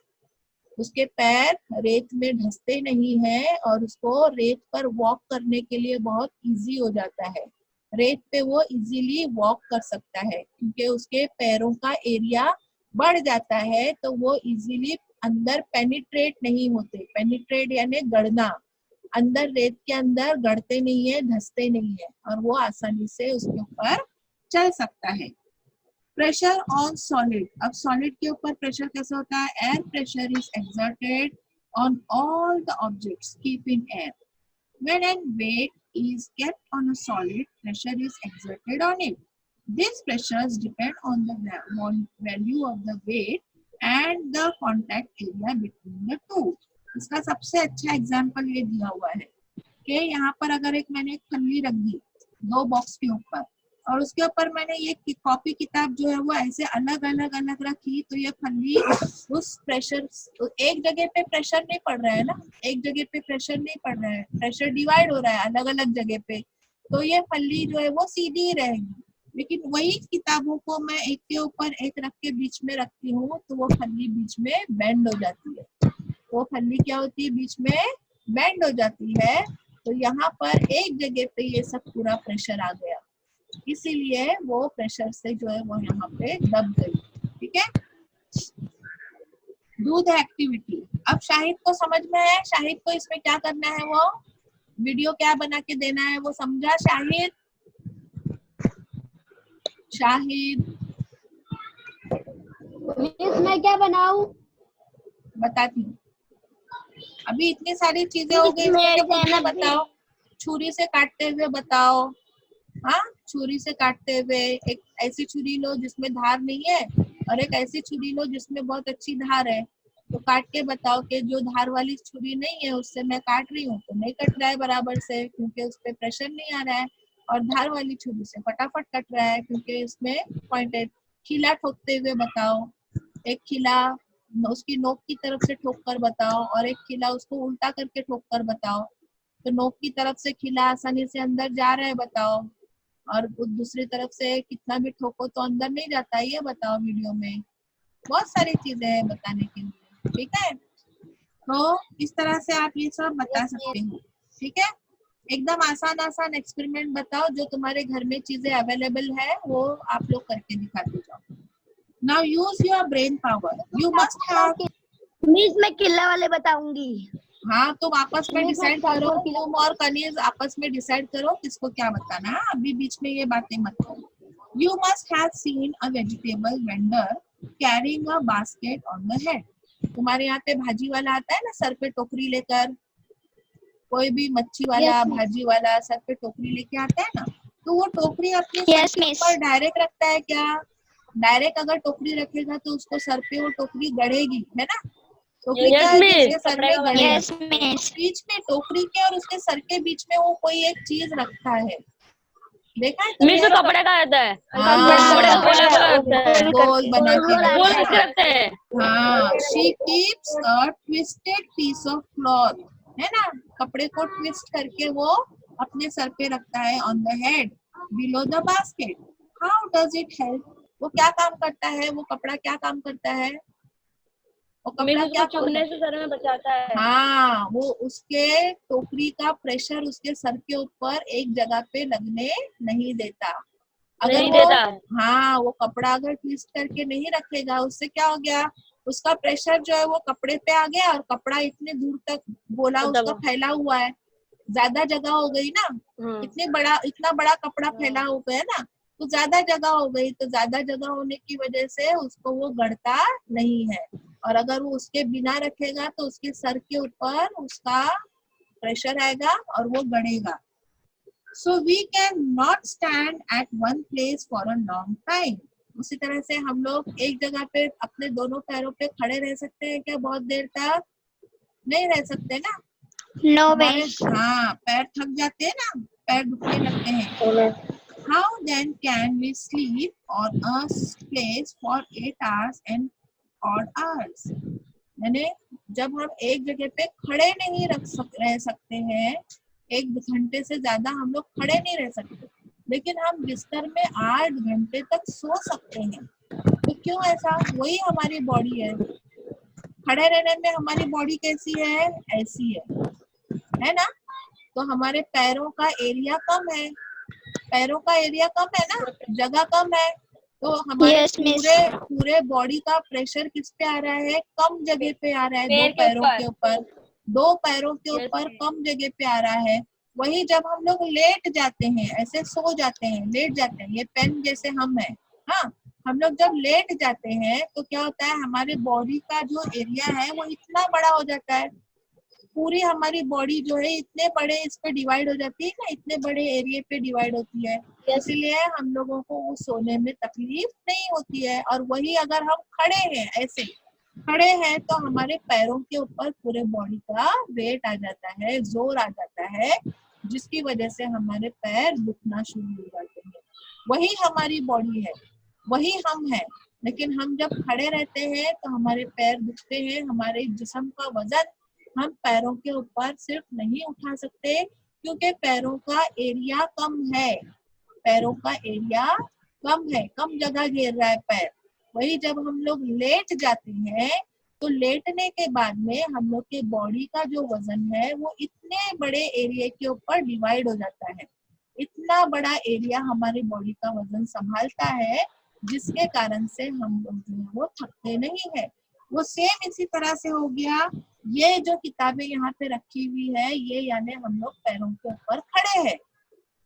उसके पैर रेत में धंसते नहीं है और उसको रेत पर वॉक करने के लिए बहुत इजी हो जाता है। रेत पे वो इजीली वॉक कर सकता है क्योंकि उसके पैरों का एरिया बढ़ जाता है तो वो इजीली अंदर पेनिट्रेट नहीं होते। पेनिट्रेट यानी गड़ना, अंदर रेत के अंदर गड़ते नहीं है, धंसते नहीं है और वो आसानी से उसके ऊपर चल सकता है। Pressure on solid. अब सॉलिड के ऊपर प्रेशर कैसे होता है, air pressure is exerted on all the objects keep in air. When an weight is kept on a solid, pressure is exerted on it. These pressures depend on the value of the weight and the contact area between the two. इसका सबसे अच्छा example ये दिया हुआ है कि यहाँ पर अगर मैंने एक फल्ली रख दी 2 बॉक्स के ऊपर और उसके ऊपर मैंने ये कॉपी किताब जो है वो ऐसे अलग अलग रखी तो ये फल्ली उस प्रेशर, एक जगह पे प्रेशर नहीं पड़ रहा है ना, एक जगह पे प्रेशर नहीं पड़ रहा है, प्रेशर डिवाइड हो रहा है अलग अलग जगह पे, तो ये फल्ली जो है वो सीधी ही रहेगी। लेकिन वही किताबों को मैं एक के ऊपर एक रख के बीच में रखती हूँ तो वो फल्ली बीच में बेंड हो जाती है। वो फल्ली क्या होती है, बीच में बेंड हो जाती है। तो यहाँ पर एक जगह पे ये सब पूरा प्रेशर आ गया, इसीलिए वो प्रेशर से जो है वो यहाँ पे दब गई। ठीक है, दूध एक्टिविटी। अब शाहिद को समझ में है, शाहिद को इसमें क्या करना है, वो वीडियो क्या बना के देना है वो समझा शाहिद? शाहिद मैं क्या बनाऊं? बताती हूँ। अभी इतनी सारी चीजें हो गई, इसमें बताओ। छुरी से काटते हुए बताओ। हाँ, छुरी से काटते हुए, एक ऐसी छुरी लो जिसमें धार नहीं है और एक ऐसी छुरी लो जिसमें बहुत अच्छी धार है, तो काट के बताओ कि जो धार वाली छुरी नहीं है उससे मैं काट रही हूँ तो नहीं कट रहा है बराबर से क्योंकि उस पर प्रेशर नहीं आ रहा है, और धार वाली छुरी से फटाफट कट रहा है क्योंकि उसमें पॉइंटेड। खिला ठोकते हुए बताओ, एक खिला उसकी नोक की तरफ से ठोक कर बताओ और एक खिला उसको उल्टा करके ठोक कर बताओ, तो नोक की तरफ से खिला आसानी से अंदर जा रहा है बताओ। और दूसरी तरफ से कितना भी ठोको तो अंदर नहीं जाता है, ये बताओ वीडियो में। बहुत सारी चीजें हैं बताने के लिए, ठीक है। तो इस तरह से आप ये सब बता सकते हो, ठीक है। एकदम आसान आसान एक्सपेरिमेंट बताओ, जो तुम्हारे घर में चीजें अवेलेबल है वो आप लोग करके दिखाते जाओ। Now use your brain power, you must have. Miss मैं किला वाले बताऊंगी। हाँ, तुम आपस में मिस डिसाइड मैं करो, चाकू तुम और कनीज आपस में डिसाइड करो किसको क्या बताना है। अभी बीच में ये बातें मत करो। You must have seen a vegetable vendor carrying a basket on the head. तुम्हारे यहाँ पे भाजी वाला आता है ना सर पे टोकरी लेकर, कोई भी मच्छी वाला Yes, miss. भाजी वाला सर पे टोकरी लेके आता है ना, तो वो टोकरी अपने सर Yes, के miss. ऊपर डायरेक्ट रखता है क्या? डायरेक्ट अगर टोकरी रखेगा तो उसको सर पे वो टोकरी गड़ेगी, है ना। टोकरी Yes, क्या है miss. जिसके सर में गड़ेगी। Yes, miss. बीच में टोकरी के और उसके सर के बीच में वो कोई एक चीज रखता है, देखा है मिस तुमने? तो कपड़े का आता है, हाँ, कपड़े का गोला गोला आता है, गोल बना के गोल रखता करके है। रखते हैं। हाँ, she keeps a twisted piece of cloth, है ना। कपड़े को ट्विस्ट करके वो अपने सर पे रखता है on the head below the basket. How does it help? वो क्या काम करता है? वो कपड़ा क्या काम करता है? वो मिस कपड़ा उसको क्या काम चुभने से सर में बचाता है। हाँ, वो उसके टोकरी का प्रेशर उसके सर के ऊपर एक जगह पे लगने नहीं देता। अगर नहीं वो देता। हाँ, वो कपड़ा अगर ट्विस्ट करके नहीं रखेगा, उससे क्या हो गया, उसका प्रेशर जो है वो कपड़े पे आ गया और कपड़ा इतने दूर तक गोला उसका फैला हुआ है, ज्यादा जगह हो गई ना। इतना बड़ा कपड़ा फैला हो गया ना, तो ज्यादा जगह हो गई, तो ज्यादा जगह होने की वजह से उसको वो गड़ता नहीं है। और अगर वो उसके बिना रखेगा तो उसके सर के ऊपर उसका प्रेशर आएगा और वो गड़ेगा। So we can not stand at one place for a long time. उसी तरह से हम लोग एक जगह पे अपने दोनों पैरों पे खड़े रह सकते हैं क्या बहुत देर तक? नहीं रह सकते ना। No, हमारे miss. हाँ, पैर थक जाते हैं ना, पैर दुखने लगते हैं। How then can we sleep on a place for 8 hours and odd hours? यानी जब हम एक जगह पे खड़े नहीं रह सकते हैं, 1 घंटे से ज्यादा हम लोग खड़े नहीं रह सकते, लेकिन हम बिस्तर में 8 घंटे तक सो सकते हैं। तो क्यों ऐसा? वही हमारी बॉडी है। खड़े रहने में हमारी बॉडी कैसी है? ऐसी है ना। तो हमारे पैरों का एरिया कम है, पैरों का एरिया कम है ना, जगह कम है, तो हमारे Yes, miss. पूरे बॉडी का प्रेशर किस पे आ रहा है? कम जगह पे आ रहा है, पैर के ऊपर। दो पैरों के Yes, ऊपर miss. कम जगह पे आ रहा है। वही जब हम लोग लेट जाते हैं, ऐसे सो जाते हैं, लेट जाते हैं, ये पेन जैसे हम है, हाँ, हम लोग जब लेट जाते हैं तो क्या होता है, हमारे बॉडी का जो एरिया है वो इतना बड़ा हो जाता है। पूरी हमारी बॉडी जो है इतने बड़े इस पे डिवाइड हो जाती है ना, इतने बड़े एरिया पे डिवाइड होती है, इसीलिए हम लोगों को वो सोने में तकलीफ नहीं होती है। और वही अगर हम खड़े हैं, ऐसे खड़े हैं, तो हमारे पैरों के ऊपर पूरे बॉडी का वेट आ जाता है, जोर आ जाता है, जिसकी वजह से हमारे पैर दुखना शुरू हो जाते हैं। वही हमारी बॉडी है, वही हम है, लेकिन हम जब खड़े रहते हैं तो हमारे पैर दुखते हैं। हमारे जिस्म का वजन हम पैरों के ऊपर सिर्फ नहीं उठा सकते, क्योंकि पैरों का एरिया कम है, पैरों का एरिया कम है, कम जगह घेर रहा है पैर। वही जब हम लोग लेट जाते हैं तो लेटने के बाद में हम लोग के बॉडी का जो वजन है वो इतने बड़े एरिया के ऊपर डिवाइड हो जाता है। इतना बड़ा एरिया हमारी बॉडी का वजन संभालता है, जिसके कारण से हम लोग जो है वो थकते नहीं है। वो सेम इसी तरह से हो गया। ये जो किताबें यहाँ पे रखी हुई है, ये यानी हम लोग पैरों के ऊपर खड़े हैं।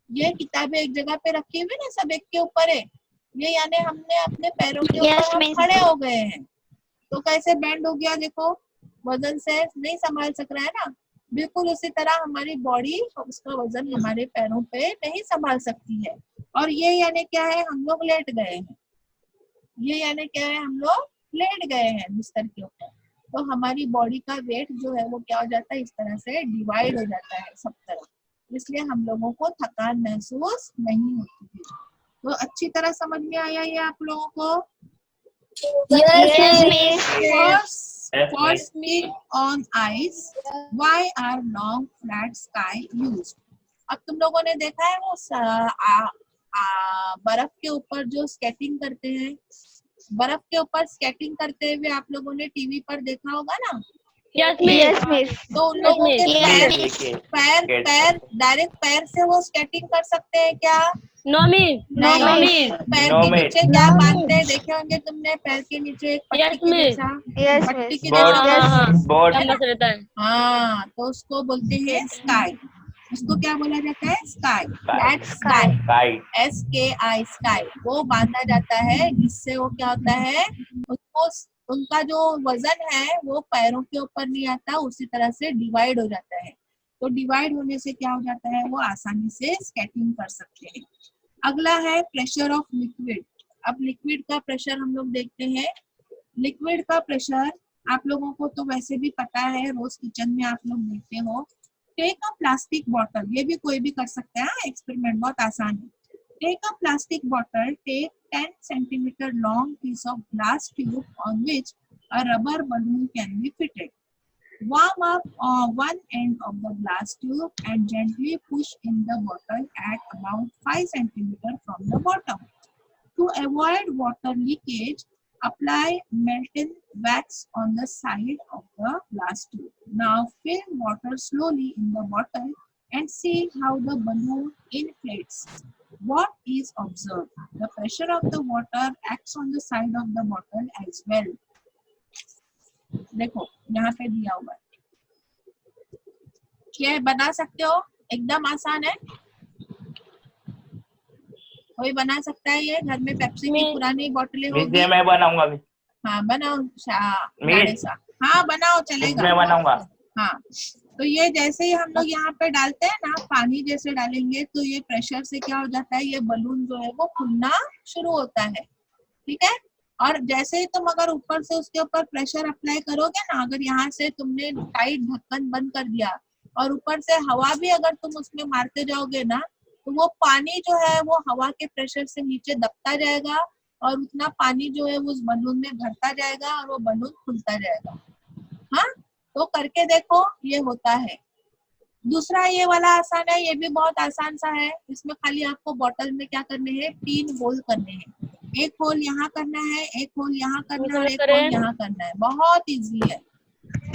ये किताबें एक जगह पे रखी हुई ना, सब एक के ऊपर है, ये यानी हमने अपने पैरों के ऊपर Yes, हम miss. खड़े हो गए हैं। तो कैसे बैंड हो गया देखो, वजन से नहीं संभाल सक रहा है ना। बिल्कुल उसी तरह हमारी बॉडी उसका वजन हमारे पैरों पे नहीं संभाल सकती है। और ये यानी क्या है, हम लोग लेट गए हैं। ये यानी क्या है, हम लोग लेट गए हैं बिस्तर के ऊपर, तो हमारी बॉडी का वेट जो है वो क्या हो जाता है, इस तरह से डिवाइड हो जाता है सब तरफ, इसलिए हम लोगों को थकान महसूस नहीं होती है। तो अच्छी तरह समझ में आया ये आप लोगों को? Yes, miss. For sleep on ice, why are long flat sky used? अब तुम लोगों ने देखा है वो बर्फ के ऊपर जो स्केटिंग करते हैं, बर्फ के ऊपर स्केटिंग करते हुए आप लोगों ने टीवी पर देखा होगा ना। Yes, miss. Yes, miss. तो उन लोगों के Yes, पैर पैर पैर डायरेक्ट पैर से वो स्केटिंग कर सकते हैं क्या? No, miss. नहीं। No, miss. पैर No, के miss. नीचे क्या बांधते हैं देखे होंगे तुमने, पैर के नीचे एक पट्टी Yes, के miss. जैसा, Yes, पट्टी miss. के बोर्ड जैसा। हाँ, बोर्ड चम्मच रहता है। हाँ, तो उसको बोलते हैं स्काई। उसको क्या बोला जाता है? Sky. Sky. That sky, kite SKI sky, वो बांधा जाता है, जिससे वो क्या होता है, उसको उनका जो वजन है वो पैरों के ऊपर नहीं आता, उसी तरह से डिवाइड हो जाता है। तो डिवाइड होने से क्या हो जाता है, वो आसानी से स्केटिंग कर सकते हैं। अगला है प्रेशर ऑफ लिक्विड। अब लिक्विड का प्रेशर हम लोग देखते हैं। लिक्विड का प्रेशर आप लोगों को तो वैसे भी पता है, रोज किचन में आप लोग देखते हो। टेक अ प्लास्टिक बॉटल, ये भी कोई भी कर सकता है, एक्सपेरिमेंट बहुत आसान है। Take a plastic bottle, take 10 centimeter long piece of glass tube on which a rubber balloon can be fitted. Warm up one end of the glass tube and gently push in the bottle at about 5 centimeters from the bottom. To avoid water leakage, apply melted wax on the side of the glass tube. Now fill water slowly in the bottle and see how the balloon inflates. What is observed? The pressure of the water acts on the side of the bottle as well. देखो यहाँ पे दिया हुआ है, ये बना सकते हो, एकदम आसान है, कोई बना सकता है। ये घर में पेप्सी की पुरानी बोतलें होगी। मैं बनाऊंगा अभी। हाँ बनाओ हाँ बनाओ, चलेगा। मैं बनाऊंगा। हाँ, तो ये जैसे ही हम लोग यहाँ पे डालते हैं ना, पानी जैसे डालेंगे तो ये प्रेशर से क्या हो जाता है, ये बलून जो है वो फूलना शुरू होता है, ठीक है। और जैसे ही तुम अगर ऊपर से उसके ऊपर प्रेशर अप्लाई करोगे ना, अगर यहाँ से तुमने टाइट ढक्कन बंद कर दिया और ऊपर से हवा भी अगर तुम उसमें मारते जाओगे ना, तो वो पानी जो है वो हवा के प्रेशर से नीचे दबता जाएगा और उतना पानी जो है उस बलून में भरता जाएगा और वो बलून खुलता जाएगा। हाँ, तो करके देखो, ये होता है। दूसरा ये वाला आसान है, ये भी बहुत आसान सा है। इसमें खाली आपको बोतल में क्या करने हैं, 3 होल करने हैं। एक होल यहाँ करना है, एक होल यहाँ करना है और एक होल यहाँ करना है। बहुत इजी है।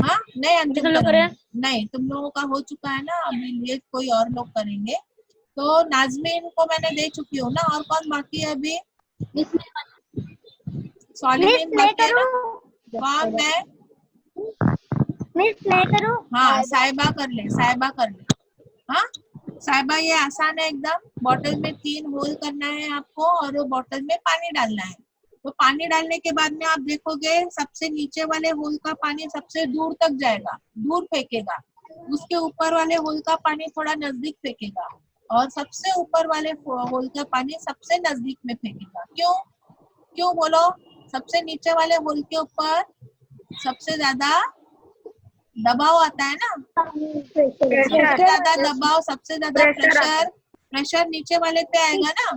हाँ, नहीं अंतिम नहीं, तुम लोगों का हो चुका है ना, अभी ये कोई और लोग करेंगे। तो नाज़मीन को मैंने दे चुकी हूँ ना, और कौन बाकी है अभी? सॉलिमिन बाकी है ना, कौन है? मैं करूँ? हाँ, साहिबा कर ले, साहिबा कर ले। हाँ साहिबा, ये आसान है एकदम। बॉटल में 3 होल करना है आपको और वो बॉटल में पानी डालना है। तो पानी डालने के बाद में आप देखोगे सबसे नीचे वाले होल का पानी सबसे दूर तक जाएगा, दूर फेंकेगा। उसके ऊपर वाले होल का पानी थोड़ा नजदीक फेंकेगा और सबसे ऊपर वाले होल का पानी सबसे नजदीक में फेंकेगा। क्यों क्यों बोलो? सबसे नीचे वाले होल के ऊपर सबसे ज्यादा दबाव आता है ना, सबसे ज्यादा दबाव, सबसे ज्यादा प्रेशर नीचे वाले पे आएगा ना,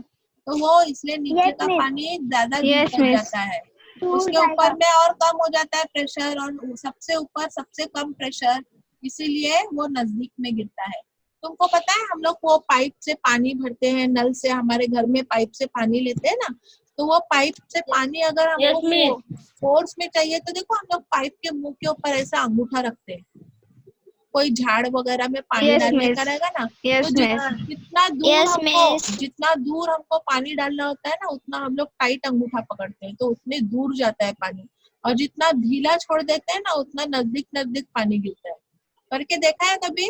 तो वो इसलिए नीचे का पानी ज्यादा दूर तक जाता है। उसके ऊपर में और कम हो जाता है प्रेशर और सबसे ऊपर सबसे कम प्रेशर, इसीलिए वो नजदीक में गिरता है। तुमको पता है हम लोग वो पाइप से पानी भरते हैं, नल से, हमारे घर में पाइप से पानी लेते हैं ना, तो वो पाइप से पानी अगर हमको फोर्स में चाहिए तो देखो हम लोग पाइप के मुंह के ऊपर ऐसा अंगूठा रखते हैं। कोई झाड़ वगैरह में पानी डालने का रहेगा ना, तो जितना दूर हमको पानी डालना होता है ना, उतना हम लोग टाइट अंगूठा पकड़ते हैं, तो उतने दूर जाता है पानी। और जितना ढीला छोड़ देते हैं ना, उतना नजदीक नजदीक पानी गिरता है। करके देखा है कभी?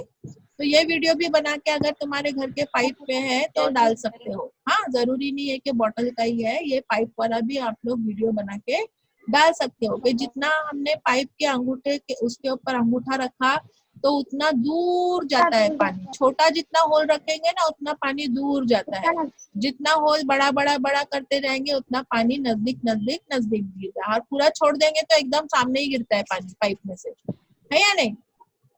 तो ये वीडियो भी बना के अगर तुम्हारे घर के पाइप पे है तो डाल सकते हो। हाँ, जरूरी नहीं है कि बॉटल का ही है, ये पाइप वाला भी आप लोग वीडियो बना के डाल सकते हो कि जितना हमने पाइप के अंगूठे के उसके ऊपर अंगूठा रखा तो उतना दूर जाता है पानी। छोटा जितना होल रखेंगे ना उतना पानी दूर जाता है, जितना होल बड़ा बड़ा बड़ा करते जाएंगे उतना पानी नजदीक नजदीक नजदीक गिरता है। और पूरा छोड़ देंगे तो एकदम सामने ही गिरता है पानी पाइप में से, है या नहीं?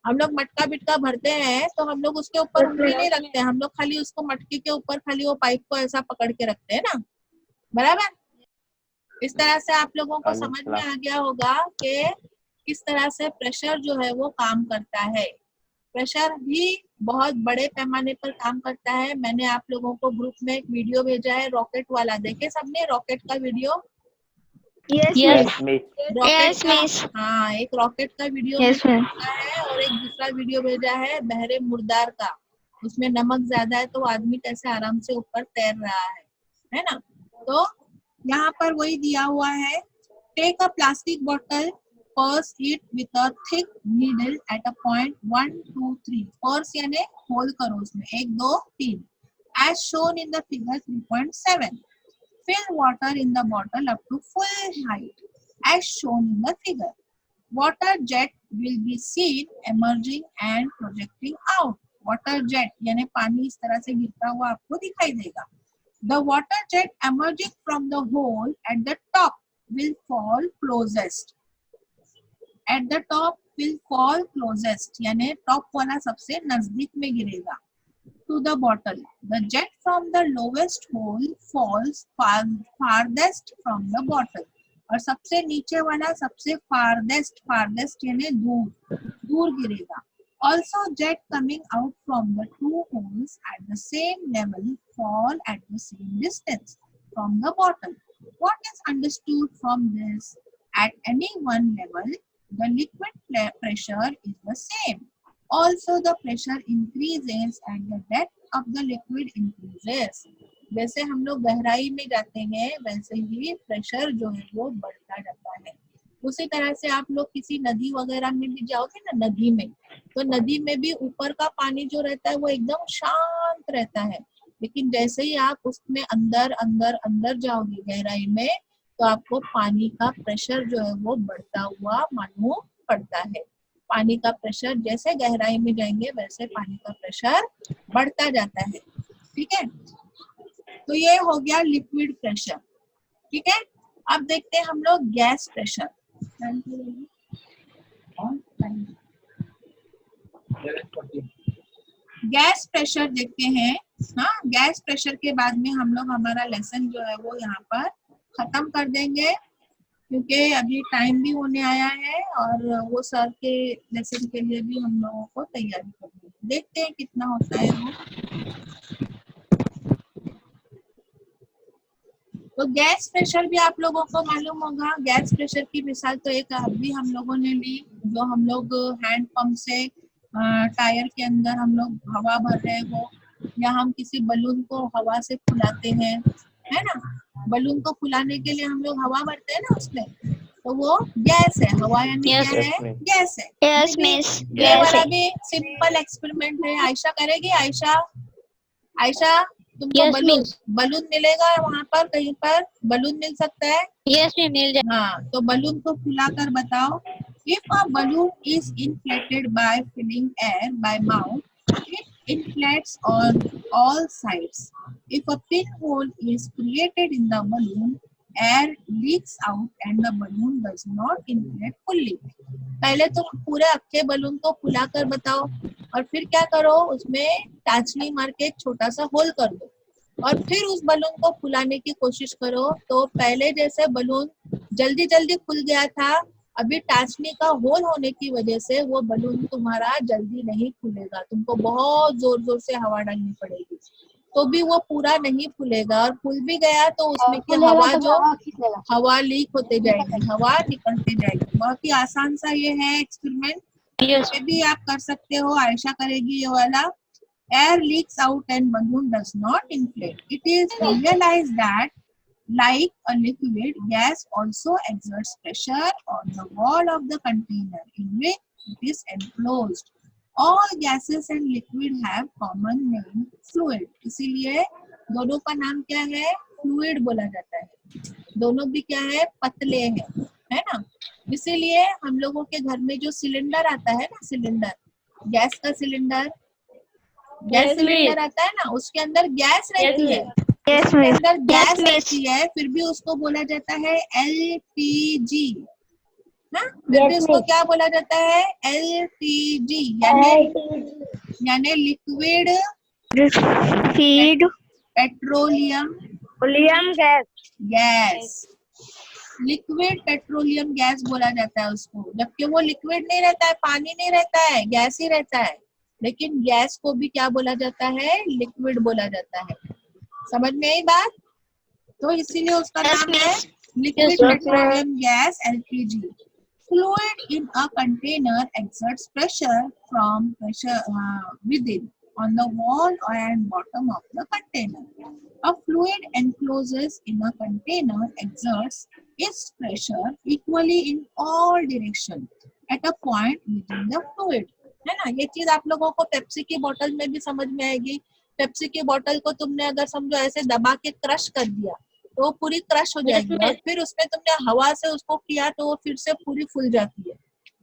हम लोग मटका बिटका भरते हैं तो हम लोग उसके ऊपर उंगली नहीं रखते हैं, हम लोग खाली उसको मटके के ऊपर खाली वो पाइप को ऐसा पकड़ के रखते हैं ना, बराबर। इस तरह से आप लोगों को समझ में आ गया होगा कि किस तरह से प्रेशर जो है वो काम करता है। प्रेशर भी बहुत बड़े पैमाने पर काम करता है। मैंने आप लोगों को ग्रुप में एक वीडियो भेजा है रॉकेट वाला, देखे सबने रॉकेट का video? Yes Yes. Rocket Yes, का, miss. हाँ एक रॉकेट का वीडियो Yes, मैंने ma'am. भेजा है और एक दूसरा वीडियो भेजा है बहरे मुर्दार का। उसमें नमक ज्यादा है तो आदमी कैसे आराम से ऊपर तैर रहा है ना। तो यहाँ पर वही दिया हुआ है, take a plastic bottle, pierce it with a thick needle at a point 1 2 3। Pierce यानी होल करो उसमें 1 2 3 as shown in the figure 3.7। Fill water in the bottle up to full height as shown in the figure. Water jet will be seen emerging and projecting out. Water jet यानी पानी इस तरह से गिरता हुआ आपको दिखाई देगा। The water jet emerging from the hole at the top will fall closest. At the top will fall closest यानी टॉप वाला सबसे नजदीक में गिरेगा to the bottle. The jet from the lowest hole falls farthest from the bottle. और सबसे नीचे वाला सबसे farthest यानी दूर गिरेगा। Also jet coming out from the two holes at the same level fall at the same distance from the bottle. What is understood from this? At any one level, the liquid pressure is the same. Also the pressure increases and the depth of the liquid increases. जैसे हम लोग गहराई में जाते हैं वैसे ही pressure जो है वो बढ़ता जाता है। उसी तरह से आप लोग किसी नदी वगैरह में भी जाओगे ना, नदी में, तो नदी में भी ऊपर का पानी जो रहता है वो एकदम शांत रहता है, लेकिन जैसे ही आप उसमें अंदर अंदर अंदर जाओगे गहराई में तो आपको पानी का प्रेशर जो है वो बढ़ता हुआ मालूम पड़ता है। पानी का प्रेशर जैसे गहराई में जाएंगे वैसे पानी का प्रेशर बढ़ता जाता है। ठीक है, तो ये हो गया लिक्विड प्रेशर। ठीक है, अब देखते हैं हम लोग गैस प्रेशर। गैस प्रेशर देखते हैं। हाँ, गैस प्रेशर के बाद में हम लोग हमारा लेसन जो है वो यहाँ पर खत्म कर देंगे, क्योंकि अभी टाइम भी होने आया है और वो सर के लेसन के लिए भी हम लोगों को तैयारी करनी है। देखते हैं कितना होता है वो। तो गैस प्रेशर भी आप लोगों को मालूम होगा। गैस प्रेशर की मिसाल तो एक अभी हम लोगों ने ली, जो हम लोग हैंड पंप से टायर के अंदर हम लोग हवा भर रहे हो, या हम किसी बलून को हवा से फुलाते हैं, है ना। बलून को फुलाने के लिए हम लोग हवा भरते हैं ना उसमें, तो वो गैस है। हवा यानी Yes, क्या है? गैस है। Yes, miss. ये वाला भी सिंपल एक्सपेरिमेंट है। आयशा करेगी? आयशा तुमको Yes, miss. बलून मिलेगा वहाँ पर, कहीं पर बलून मिल सकता है? Yes, miss, मिल जाए। हाँ, तो बलून को फुला कर बताओ। If a balloon is inflated by filling air by mouth, it inflates on all sides. If a pinhole is created in the balloon, air leaks out and the balloon does not inflate fully. पहले तुम पूरे अक्के balloon को फुला कर बताओ और फिर क्या करो, उसमें टाचनी मार के एक छोटा सा होल कर दो और फिर उस बलून को फुलाने की कोशिश करो। तो पहले जैसे बलून जल्दी जल्दी खुल गया था, अभी टाचनी का होल होने की वजह से वो बलून तुम्हारा जल्दी नहीं खुलेगा। तुमको बहुत जोर जोर से हवा डालनी पड़ेगी, तो भी वो पूरा नहीं खुलेगा। और खुल भी गया तो उसमें की हवा जो हवा लीक होते जाएगी, हवा निकलते जाएगी। बहुत ही आसान सा ये है एक्सपेरिमेंट, Yes. ये भी आप कर सकते हो। आयशा करेगी ये वाला। Air leaks out and balloon does not inflate. It is realized that like a liquid, gas also exerts pressure on the wall of the container in which it is enclosed. All gases and liquid have common name fluid. इसीलिए दोनों का नाम क्या है? Fluid बोला जाता है। दोनों भी क्या है? पतले हैं, है ना। इसीलिए हम लोगों के घर में जो सिलेंडर आता है ना, सिलेंडर, गैस का सिलेंडर, गैस सिलेंडर आता है ना, उसके अंदर गैस रहती है। Yes, उसके miss. अंदर गैस Yes, miss. रहती है, फिर भी उसको बोला जाता है LPG। हाँ, फिर भी उसको क्या बोला जाता है? LPG यानी liquid Feed. Petroleum gas. Liquid petroleum gas बोला जाता है उसको, जबकि वो लिक्विड नहीं रहता है, पानी नहीं रहता है, गैस ही रहता है। लेकिन गैस को भी क्या बोला जाता है, लिक्विड बोला जाता है। समझ में आई बात? तो इसीलिए उसका Yes, नाम है miss. Liquid Yes, ma'am. Petroleum gas LPG. Fluid in a container exerts pressure from within on the wall and bottom of the container. A fluid encloses in a container exerts its pressure equally in all directions at a point within the fluid. है ना? ये चीज आप लोगों को Pepsi की बोतल में भी समझ में आएगी। पेप्सी की बोतल को तुमने अगर समझो ऐसे दबा के क्रश कर दिया तो वो पूरी क्रश हो जाएगी, और फिर उसमें तुमने हवा से उसको किया तो वो फिर से पूरी फूल जाती है,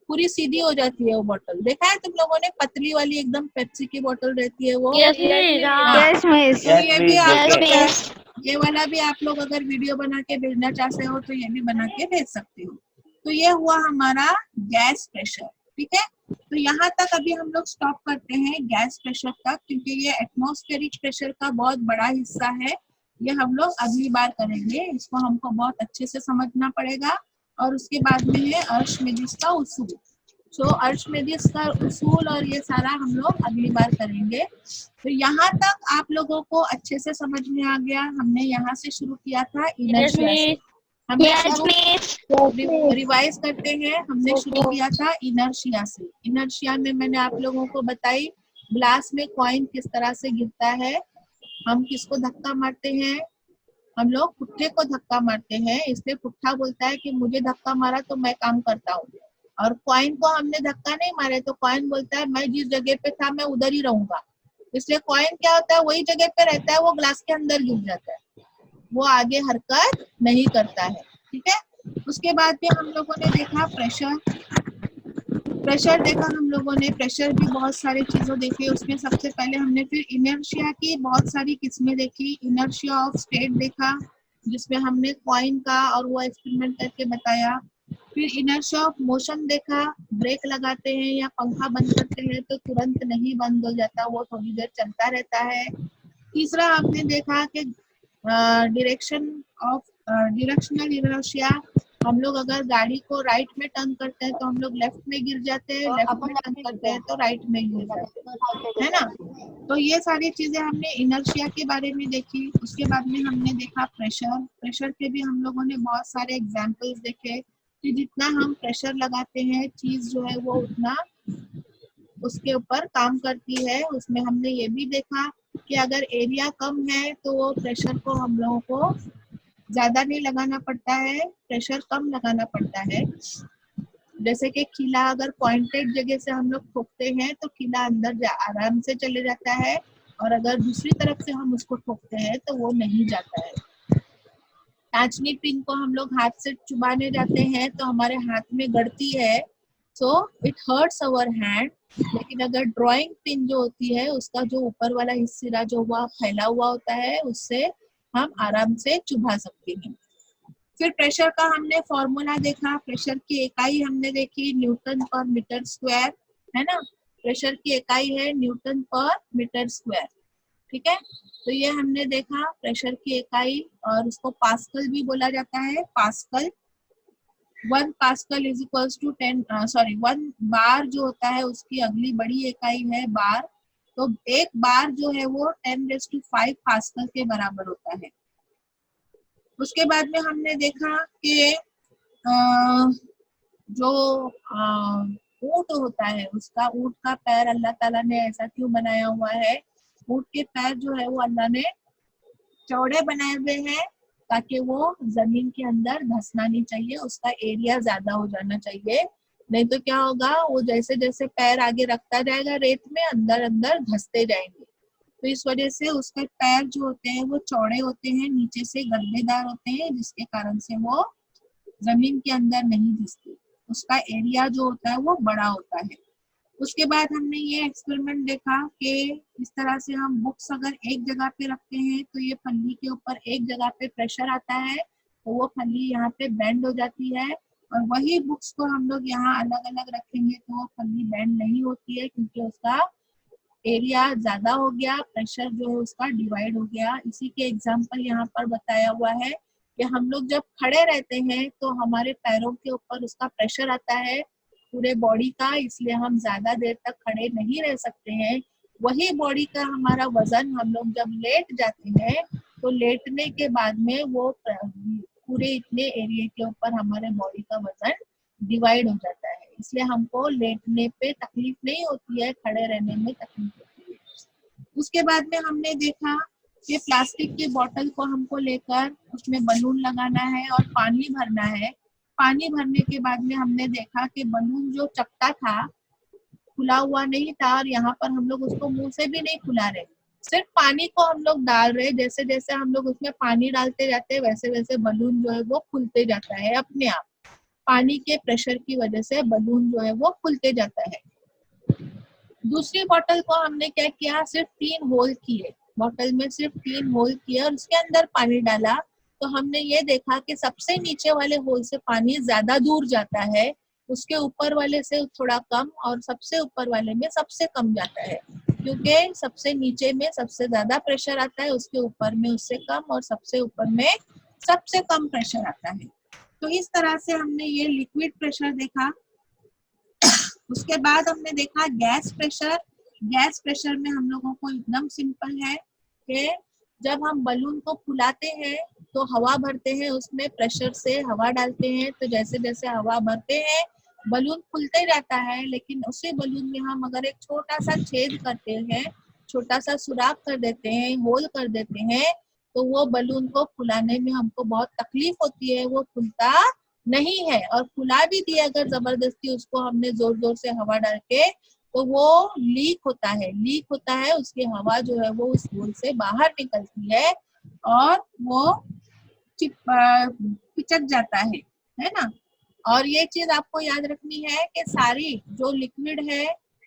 पूरी सीधी हो जाती है वो बोतल। देखा है तुम लोगों ने? पतली वाली एकदम पेप्सी की बोतल रहती है वो। Yes, miss. हाँ। Yes, miss. तो ये भी आप Yes, लोग miss. ये वाला भी आप लोग अगर वीडियो बना के भेजना चाहते हो तो ये भी बना के भेज सकते हो। तो ये हुआ हमारा गैस प्रेशर। ठीक है, तो यहाँ तक अभी हम लोग स्टॉप करते हैं गैस प्रेशर तक, क्योंकि ये एटमॉस्फेरिक प्रेशर का बहुत बड़ा हिस्सा है। ये हम लोग अगली बार करेंगे, इसको हमको बहुत अच्छे से समझना पड़ेगा। और उसके बाद में है अर्शमिदिस का उसूल। सो अर्शमिदिस का उसूल और ये सारा हम लोग अगली बार करेंगे। तो यहाँ तक आप लोगों को अच्छे से समझ में आ गया। हमने यहाँ से शुरू किया था Yes, इनर्शिया से। miss. हमने Yes, miss. रिवाइज करते हैं। हमने शुरू किया था इनर्शिया से। इनर्शिया में मैंने आप लोगों को बताई ग्लास में कॉइन किस तरह से गिरता है। हम किसको धक्का मारते हैं? हम लोग पुट्ठे को धक्का मारते हैं, इसलिए पुट्ठा बोलता है कि मुझे धक्का मारा तो मैं काम करता हूँ। और कॉइन को हमने धक्का नहीं मारे तो कॉइन बोलता है मैं जिस जगह पे था मैं उधर ही रहूंगा। इसलिए कॉइन क्या होता है, वही जगह पे रहता है, वो ग्लास के अंदर गिर जाता है, वो आगे हरकत नहीं करता है। ठीक है, उसके बाद भी हम लोगों ने देखा प्रेशर। प्रेशर देखा हम लोगों ने, प्रेशर भी बहुत सारी चीजों देखी। उसमें सबसे पहले हमने फिर इनर्शिया की बहुत सारी किस्में देखी। इनर्शिया ऑफ स्टेट देखा, जिसमें हमने कॉइन का और वो एक्सपेरिमेंट करके बताया। फिर इनर्शिया ऑफ मोशन देखा, ब्रेक लगाते हैं या पंखा बंद करते हैं तो तुरंत नहीं बंद हो जाता, वो थोड़ी देर चलता रहता है। तीसरा हमने देखा कि डायरेक्शनल इनर्शिया। हम लोग अगर गाड़ी को राइट में टर्न करते हैं तो हम लोग लेफ्ट में गिर जाते हैं, लेफ्ट में टर्न करते हैं तो राइट में गिर जाते हैं, है ना? तो ये सारी चीजें हमने इनर्शिया के बारे में देखी। उसके बाद में हमने देखा प्रेशर। प्रेशर के भी हम लोगों ने बहुत सारे एग्जाम्पल्स देखे कि जितना हम प्रेशर लगाते हैं चीज जो है वो उतना उसके ऊपर काम करती है। उसमें हमने ये भी देखा कि अगर एरिया कम है तो वो प्रेशर को हम लोगों को ज्यादा नहीं लगाना पड़ता है, प्रेशर कम लगाना पड़ता है। जैसे कि खिला अगर पॉइंटेड जगह से हम लोग ठोकते हैं तो खिला अंदर आराम से चले जाता है, और अगर दूसरी तरफ से हम उसको ठोकते हैं तो वो नहीं जाता है। टाचनी पिन को हम लोग हाथ से चुबाने जाते हैं तो हमारे हाथ में गड़ती है, so it hurts our hand. लेकिन अगर ड्राइंग पिन जो होती है उसका जो ऊपर वाला हिस्सा जो हुआ फैला हुआ होता है उससे हम आराम से चुभा सकते हैं। फिर प्रेशर का हमने फॉर्मूला देखा, प्रेशर की इकाई हमने देखी न्यूटन पर मीटर स्क्वायर, है ना? प्रेशर की इकाई है न्यूटन पर मीटर स्क्वायर। ठीक है, तो ये हमने देखा प्रेशर की इकाई, और उसको पास्कल भी बोला जाता है। Pascal 1 pascal is equals to 1 bar जो होता है उसकी अगली बड़ी इकाई है बार। तो एक बार जो है वो 10⁵ पास्कल के बराबर होता है। उसके बाद में हमने देखा कि जो ऊंट होता है उसका, ऊंट का पैर अल्लाह ताला ने ऐसा क्यों बनाया हुआ है? ऊंट के पैर जो है वो अल्लाह ने चौड़े बनाए हुए हैं ताकि वो जमीन के अंदर धंसना नहीं चाहिए, उसका एरिया ज्यादा हो जाना चाहिए। नहीं तो क्या होगा, वो जैसे जैसे पैर आगे रखता जाएगा रेत में अंदर अंदर धंसते जाएंगे। तो इस वजह से उसके पैर जो होते हैं वो चौड़े होते हैं, नीचे से गद्देदार होते हैं, जिसके कारण से वो जमीन के अंदर नहीं घुसते, उसका एरिया जो होता है वो बड़ा होता है। उसके बाद हमने ये एक्सपेरिमेंट देखा कि इस तरह से हम बुक्स अगर एक जगह पे रखते हैं तो ये पन्नी के ऊपर एक जगह पे प्रेशर आता है तो वो पन्नी यहाँ पे बेंड हो जाती है, और वही बुक्स को हम लोग यहाँ अलग अलग रखेंगे तो वो पन्नी बेंड नहीं होती है, क्योंकि उसका एरिया ज्यादा हो गया, प्रेशर जो है उसका डिवाइड हो गया। इसी के एग्जाम्पल यहाँ पर बताया हुआ है कि हम लोग जब खड़े रहते हैं तो हमारे पैरों के ऊपर उसका प्रेशर आता है, पूरे बॉडी का, इसलिए हम ज्यादा देर तक खड़े नहीं रह सकते हैं। वही बॉडी का हमारा वजन हम लोग जब लेट जाते हैं तो लेटने के बाद में वो पूरे इतने एरिया के ऊपर हमारे बॉडी का वजन डिवाइड हो जाता है, इसलिए हमको लेटने पे तकलीफ नहीं होती है, खड़े रहने में तकलीफ होती है। उसके बाद में हमने देखा कि प्लास्टिक की बोतल को हमको लेकर उसमें बलून लगाना है और पानी भरना है। पानी भरने के बाद में हमने देखा कि बलून जो चपटा था, खुला हुआ नहीं था, और यहाँ पर हम लोग उसको मुंह से भी नहीं खुला रहे, सिर्फ पानी को हम लोग डाल रहे। जैसे जैसे हम लोग उसमें पानी डालते जाते हैं वैसे वैसे बलून जो है वो खुलते जाता है अपने आप। पानी के प्रेशर की वजह से बलून जो है वो खुलते जाता है। दूसरी बोतल को हमने क्या किया, सिर्फ 3 होल किए, बोतल में सिर्फ 3 होल किए और उसके अंदर पानी डाला। तो हमने ये देखा कि सबसे नीचे वाले होल से पानी ज्यादा दूर जाता है, उसके ऊपर वाले से थोड़ा कम, और सबसे ऊपर वाले में सबसे कम जाता है, क्योंकि सबसे नीचे में सबसे ज्यादा प्रेशर आता है, उसके ऊपर में उससे कम, और सबसे ऊपर में सबसे कम प्रेशर आता है। तो इस तरह से हमने ये लिक्विड प्रेशर देखा। उसके बाद हमने देखा गैस प्रेशर। गैस प्रेशर में हम लोगों को एकदम सिंपल है कि जब हम बलून को फुलाते हैं तो हवा भरते हैं, उसमें प्रेशर से हवा डालते हैं, तो जैसे जैसे हवा भरते हैं बलून फुलते जाता है। लेकिन उसी बलून में हम अगर एक छोटा सा छेद करते हैं, छोटा सा सुराख कर देते हैं, होल कर देते हैं, तो वो बलून को फुलाने में हमको बहुत तकलीफ होती है, वो फुलता नहीं है। और फुला भी दिया अगर जबरदस्ती उसको हमने जोर जोर से हवा डाल के, तो वो लीक होता है, लीक होता है, उसकी हवा जो है वो उस होल से बाहर निकलती है और वो पिचक जाता है ना। और ये चीज आपको याद रखनी है कि सारी जो लिक्विड है,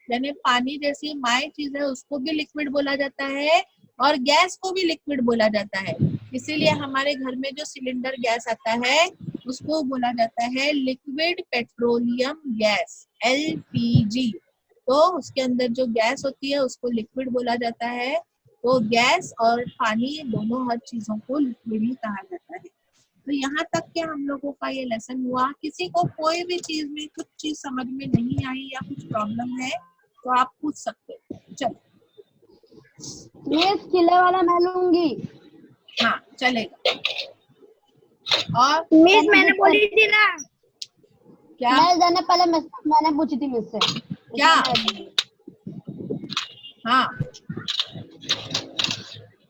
यानी पानी जैसी माय चीज है, उसको भी लिक्विड बोला जाता है और गैस को भी लिक्विड बोला जाता है। इसीलिए हमारे घर में जो सिलेंडर गैस आता है उसको बोला जाता है लिक्विड पेट्रोलियम गैस, LPG। तो उसके अंदर जो गैस होती है उसको लिक्विड बोला जाता है। तो गैस और पानी दोनों हर चीजों को लिक्विड ही कहा जाता है। तो यहाँ तक के हम लोगों का ये लेसन हुआ। किसी को कोई भी चीज में कुछ चीज समझ में नहीं आई या कुछ प्रॉब्लम है तो आप पूछ सकते हो। चलो मिस किले वाला मैं लूंगी। हाँ चलेगा। और मिस मैंने बोली थी ना, क्या मैं जाने पहले मैंने पूछी थी मुझसे क्या? हाँ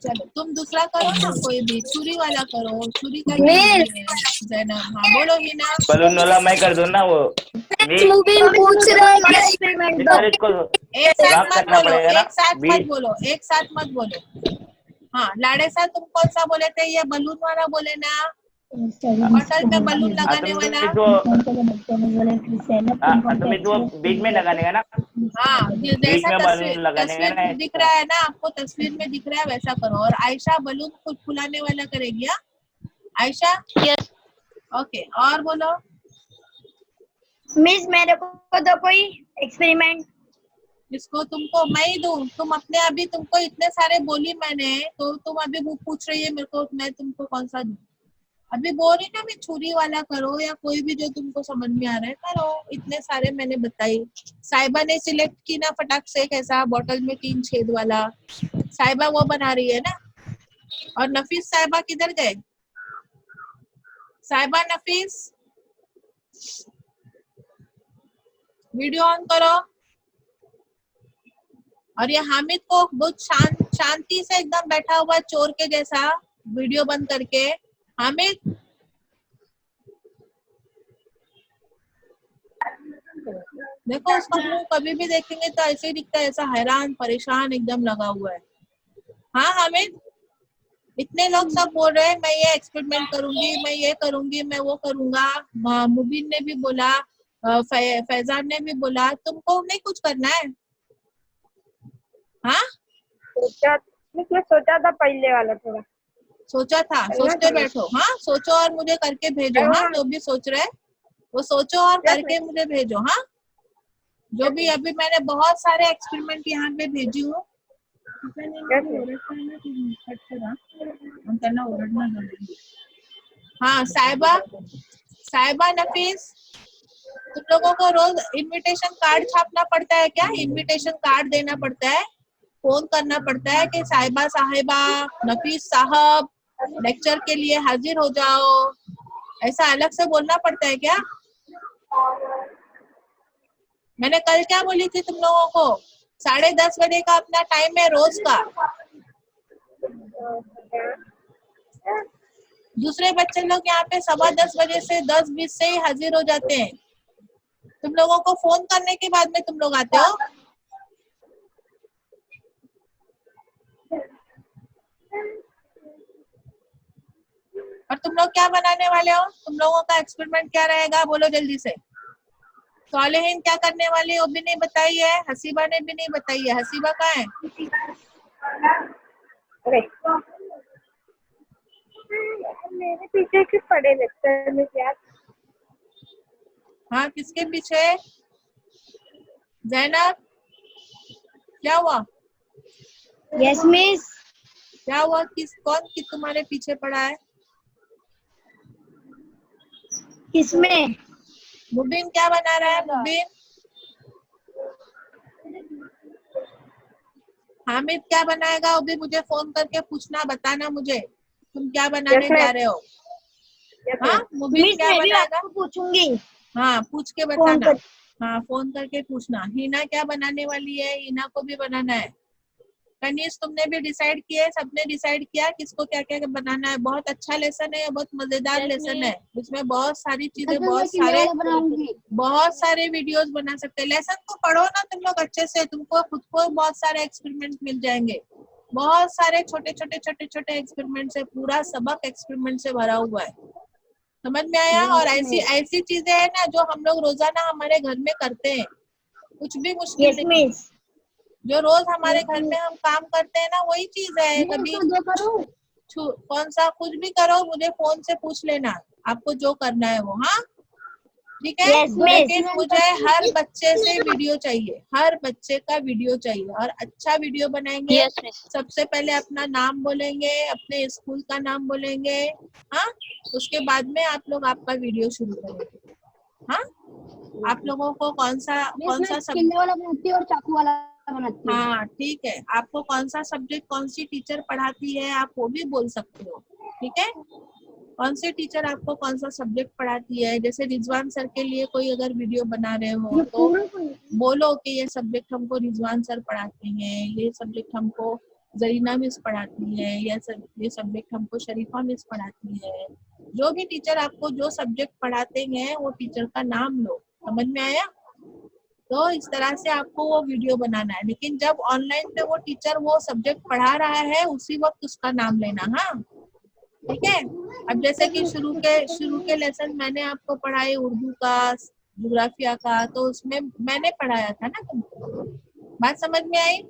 चलो तुम दूसरा करो ना, कोई भी छुरी वाला करो। छुरी का क्या है जैनब? हाँ बोलो मीना। बलून वाला मैं कर दूं ना वो मूवी पूछ रहा है एक्सपेरिमेंट इधर इसको एक साथ लॉक मत करना बोलो, पड़ेगा ना एक साथ मत बीच बोलो, एक साथ मत बोलो। हाँ लाड़े साहब तुम कौन सा बोले थे? ये बलून वाला बोले ना, बॉटल में बलून लगाने वाला। तुम इसको बीच में लगाने का ना, हाँ बीच जैसा में बलून लगाने का तस्वीर ना में दिख रहा है ना आपको, तस्वीर में दिख रहा है वैसा करो। और आयशा बलून को फुलाने वाला करेगी। हाँ आयशा? यस ओके और बोलो। मिस मेरे को तो कोई एक्सपेरिमेंट जिसको तुमको मैं ही दूं, तुम अपने अभी तुमको इतने सारे बोली मैंने, तो तुम अभी वो पूछ रही है मेरे को मैं तुमको कौन सा दूं? अभी बोल रही ना मैं छुरी वाला करो या कोई भी जो तुमको समझ में आ रहा है करो। इतने सारे मैंने बताई। साहिबा ने सिलेक्ट की ना फटाक से कैसा बॉटल में 3 छेद वाला, साहिबा वो बना रही है ना। और नफीस साहिबा किधर गए? साहिबा नफीस वीडियो ऑन करो। और ये हामिद को बहुत शांति से एकदम बैठा हुआ चोर के जैसा वीडियो बंद करके। हामिद देखो उसका मुंह कभी भी देखेंगे तो ऐसे ही दिखता है, ऐसा हैरान परेशान एकदम लगा हुआ है। हाँ हामिद, इतने लोग सब बोल रहे हैं मैं ये एक्सपेरिमेंट करूंगी, मैं ये करूंगी, मैं वो करूंगा। मुबीन ने भी बोला, फैजान ने भी बोला, तुमको नहीं कुछ करना है? हाँ सोचा था पहले वाला थोड़ा सोचा था, सोचते बैठो। हाँ सोचो और मुझे करके भेजो। हाँ जो भी सोच रहे वो सोचो और करके मुझे भेजो। हाँ जो भी अभी मैंने बहुत सारे एक्सपेरिमेंट यहाँ पे भेजी हूँ। हाँ साहिबा, साहिबा नफीस तुम लोगों को रोज इनविटेशन कार्ड छापना पड़ता है क्या? इनविटेशन कार्ड देना पड़ता है, फोन करना पड़ता है कि साहिबा साहिबा नफीस साहब लेक्चर के लिए हाजिर हो जाओ, ऐसा अलग से बोलना पड़ता है क्या? मैंने कल क्या बोली थी तुम लोगों को? 10:30 बजे का अपना टाइम है रोज का। दूसरे बच्चे लोग यहाँ पे 10:15 बजे से 10:20 से ही हाजिर हो जाते हैं। तुम लोगों को फोन करने के बाद में तुम लोग आते हो। और तुम लोग क्या बनाने वाले हो? तुम लोगों का एक्सपेरिमेंट क्या रहेगा? बोलो जल्दी से। सालेहीन क्या करने वाली है वो भी नहीं बताई है, हसीबा ने भी नहीं बताई है। हसीबा कहाँ है? मेरे पीछे क्यों पड़े लेक्चर में यार? हाँ, किसके पीछे? जैनब, क्या हुआ? Yes miss. क्या हुआ? कौन तुम्हारे पीछे पड़ा है? किसमें? मुबीन क्या बना रहा है? मुबीन। हामिद क्या बनाएगा? वो भी मुझे फोन करके पूछना, बताना मुझे तुम क्या बनाने जा रहे हो। हाँ, मुबीन क्या बनाएगा? पूछूंगी। हाँ, पूछ के बताना। हाँ, फोन करके पूछना। हिना क्या बनाने वाली है? हिना को भी बनाना है। कनीज तुमने भी डिसाइड किया? सबने डिसाइड किया किसको क्या क्या बनाना है? बहुत अच्छा लेसन है, बहुत मजेदार लेसन है। इसमें बहुत सारी चीजें, बहुत सारे वीडियोस बना सकते हैं। लेसन को पढ़ो ना तुम लोग अच्छे से, तुमको खुद को बहुत सारे एक्सपेरिमेंट मिल जाएंगे। बहुत सारे छोटे छोटे एक्सपेरिमेंट से, पूरा सबक एक्सपेरिमेंट से भरा हुआ है। समझ में आया? और ऐसी चीजें है ना जो हम लोग रोजाना हमारे घर में करते हैं। कुछ भी मुश्किल नहीं, जो रोज हमारे घर में हम काम करते हैं ना, वही चीज है। कभी कौन सा कुछ भी करो, मुझे फोन से पूछ लेना आपको जो करना है वो। हाँ ठीक है। लेकिन मुझे हर बच्चे से वीडियो चाहिए, हर बच्चे का वीडियो चाहिए, और अच्छा वीडियो बनाएंगे। सबसे पहले अपना नाम बोलेंगे, अपने स्कूल का नाम बोलेंगे। हाँ, उसके बाद में आप लोग आपका वीडियो शुरू करेंगे। हाँ, आप लोगों को कौन सा सब्जेक्ट वाला बनाती और चाकू वाला बनाती। हाँ ठीक है, आपको कौन सा सब्जेक्ट, कौन सी टीचर पढ़ाती है, आप वो भी बोल सकते हो। ठीक है, कौन सी टीचर आपको कौन सा सब्जेक्ट पढ़ाती है। जैसे रिजवान सर के लिए कोई अगर वीडियो बना रहे हो तो बोलो कि ये सब्जेक्ट हमको रिजवान सर पढ़ाते हैं, ये सब्जेक्ट हमको जरीना मिस पढ़ाती है, ये सब्जेक्ट हमको शरीफा मिस पढ़ाती है। जो भी टीचर आपको जो सब्जेक्ट पढ़ाते हैं वो टीचर का नाम लो। समझ में आया? तो इस तरह से आपको वो वीडियो बनाना है। लेकिन जब ऑनलाइन पे वो टीचर वो सब्जेक्ट पढ़ा रहा है उसी वक्त उसका नाम लेना। हाँ ठीक है। अब जैसे कि शुरू के लेसन मैंने आपको पढ़ाए उर्दू का, ज्योग्राफिया का, तो उसमें मैंने पढ़ाया था ना तुमको। बात समझ में आई?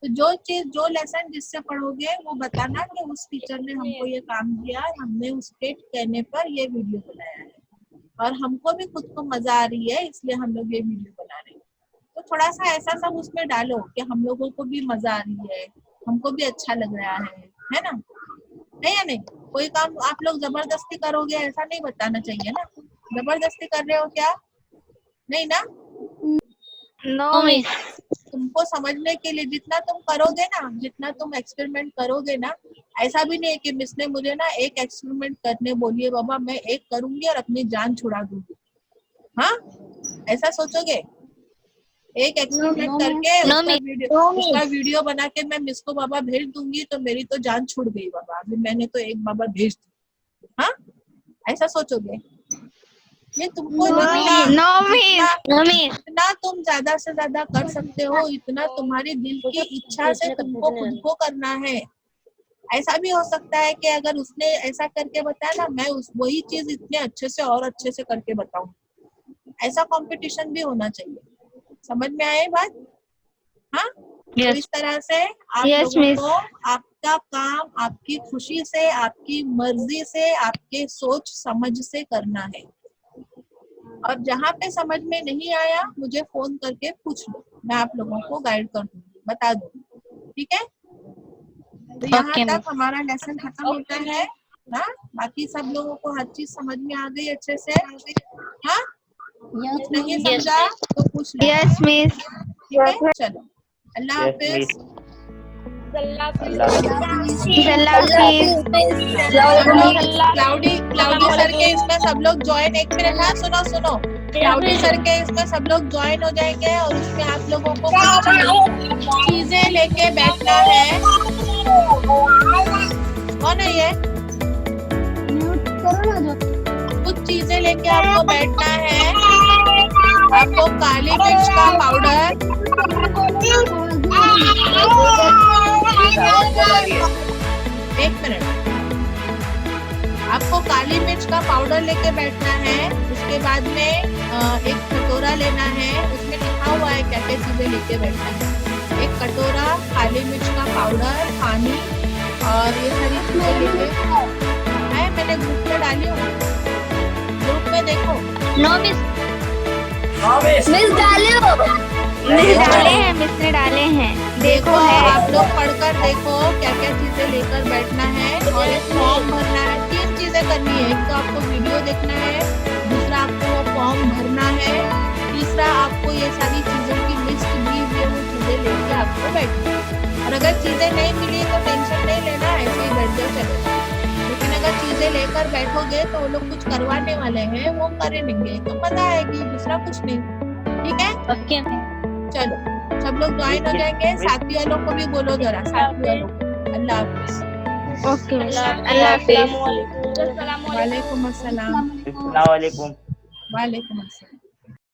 तो जो लेसन जिससे पढ़ोगे वो बताना कि उस टीचर ने हमको ये काम दिया, हमने उसके कहने पर ये वीडियो बनाया है और हमको भी खुद को मजा आ रही है इसलिए हम लोग ये वीडियो बना रहे हैं। तो थोड़ा सा ऐसा सब उसमें डालो कि हम लोगों को भी मजा आ रही है, हमको भी अच्छा लग रहा है ना? है या नहीं? कोई काम आप लोग जबरदस्ती करोगे ऐसा नहीं बताना चाहिए ना। जबरदस्ती कर रहे हो क्या? नहीं ना? No miss. तुमको समझने के लिए जितना तुम करोगे ना, जितना तुम एक्सपेरिमेंट करोगे ना, ऐसा भी नहीं है कि मिस ने मुझे ना एक एक्सपेरिमेंट करने बोलिए बाबा, मैं एक करूंगी और अपनी जान छुड़ा दूंगी। हाँ, ऐसा सोचोगे? एक एक्सपेरिमेंट करके उसका वीडियो बना के मैं मिस को बाबा भेज दूंगी तो मेरी तो जान छूट गई बाबा, अभी मैंने तो एक बाबा भेज दी। हाँ, ऐसा सोचोगे? ये तुमको जितना तुम ज्यादा से ज्यादा कर सकते हो, इतना तुम्हारी दिल की इच्छा से तुमको खुद को करना है। ऐसा भी हो सकता है कि अगर उसने ऐसा करके बताया ना, मैं वही चीज इतने अच्छे से और अच्छे से करके बताऊं। ऐसा कंपटीशन भी होना चाहिए। समझ में आए बात? हाँ, तो इस तरह से आप लोगों को आपका काम आपकी खुशी से, आपकी मर्जी से, आपके सोच समझ से करना है। और जहाँ पे समझ में नहीं आया मुझे फोन करके पूछ लो, मैं आप लोगों को गाइड कर दूंगी, बता दूंगी। ठीक है? तो यहाँ तक हमारा लेसन खत्म होता है। हाँ, बाकी सब लोगों को हर चीज समझ में आ गई अच्छे से? हाँ, कुछ नहीं समझा तो पूछ लो। Yes, miss. ठीक है, चलो अल्लाह यस हाफिज। मिस अल्लाह क्लाउडी सर के इसमें सब लोग ज्वाइन, एक मिनट, हाँ सुनो सुनो, क्लाउडी सर के इसमें सब लोग ज्वाइन हो जाएंगे और उसमें आप लोगों को कुछ चीजें लेके बैठना है। कौन है ये? म्यूट करो ना जो। कुछ चीजें लेके आपको बैठना है। आपको काली मिर्च का पाउडर, एक मिनट, आपको काली मिर्च का पाउडर लेके बैठना है। उसके बाद में एक कटोरा लेना है, उसमें लिखा हुआ है क्या क्या चीजें लेके बैठना है। एक कटोरा, काली मिर्च का पाउडर, पानी और ये सारी चीजें लेके है। मैंने ग्रुप में डाली हूँ, ग्रुप में देखो। No, miss. मिस डालो। मिस डाले हैं, मिस ने डाले हैं। देखो देखो है। आप लोग पढ़कर देखो क्या क्या चीजें लेकर बैठना है और एक फॉर्म भरना है। 3 चीजें करनी है, एक तो आपको वीडियो देखना है, दूसरा आपको वो फॉर्म भरना है, तीसरा आपको ये सारी चीजों की लिस्ट दी हुई है, वो चीजें लेके आपको बैठना है। और अगर चीजें नहीं मिली तो टेंशन नहीं लेना, ऐसे ही बैठ जाओ चलेगा। लेकिन अगर चीजें लेकर बैठोगे तो वो लोग कुछ करवाने वाले हैं, वो करेंगे तो मजा आएगी, दूसरा कुछ नहीं। ठीक है, ओके। चलो सब लोग ज्वाइन हो जाएंगे। साथी वालों को भी बोलो जरा, साथी वालों को। अल्लाह हाफिज। Okay miss. अल्लाह हाफिज। वालेकुम अस्सलाम। अस्सलाम वालेकुम। वालेकुम अस्सलाम।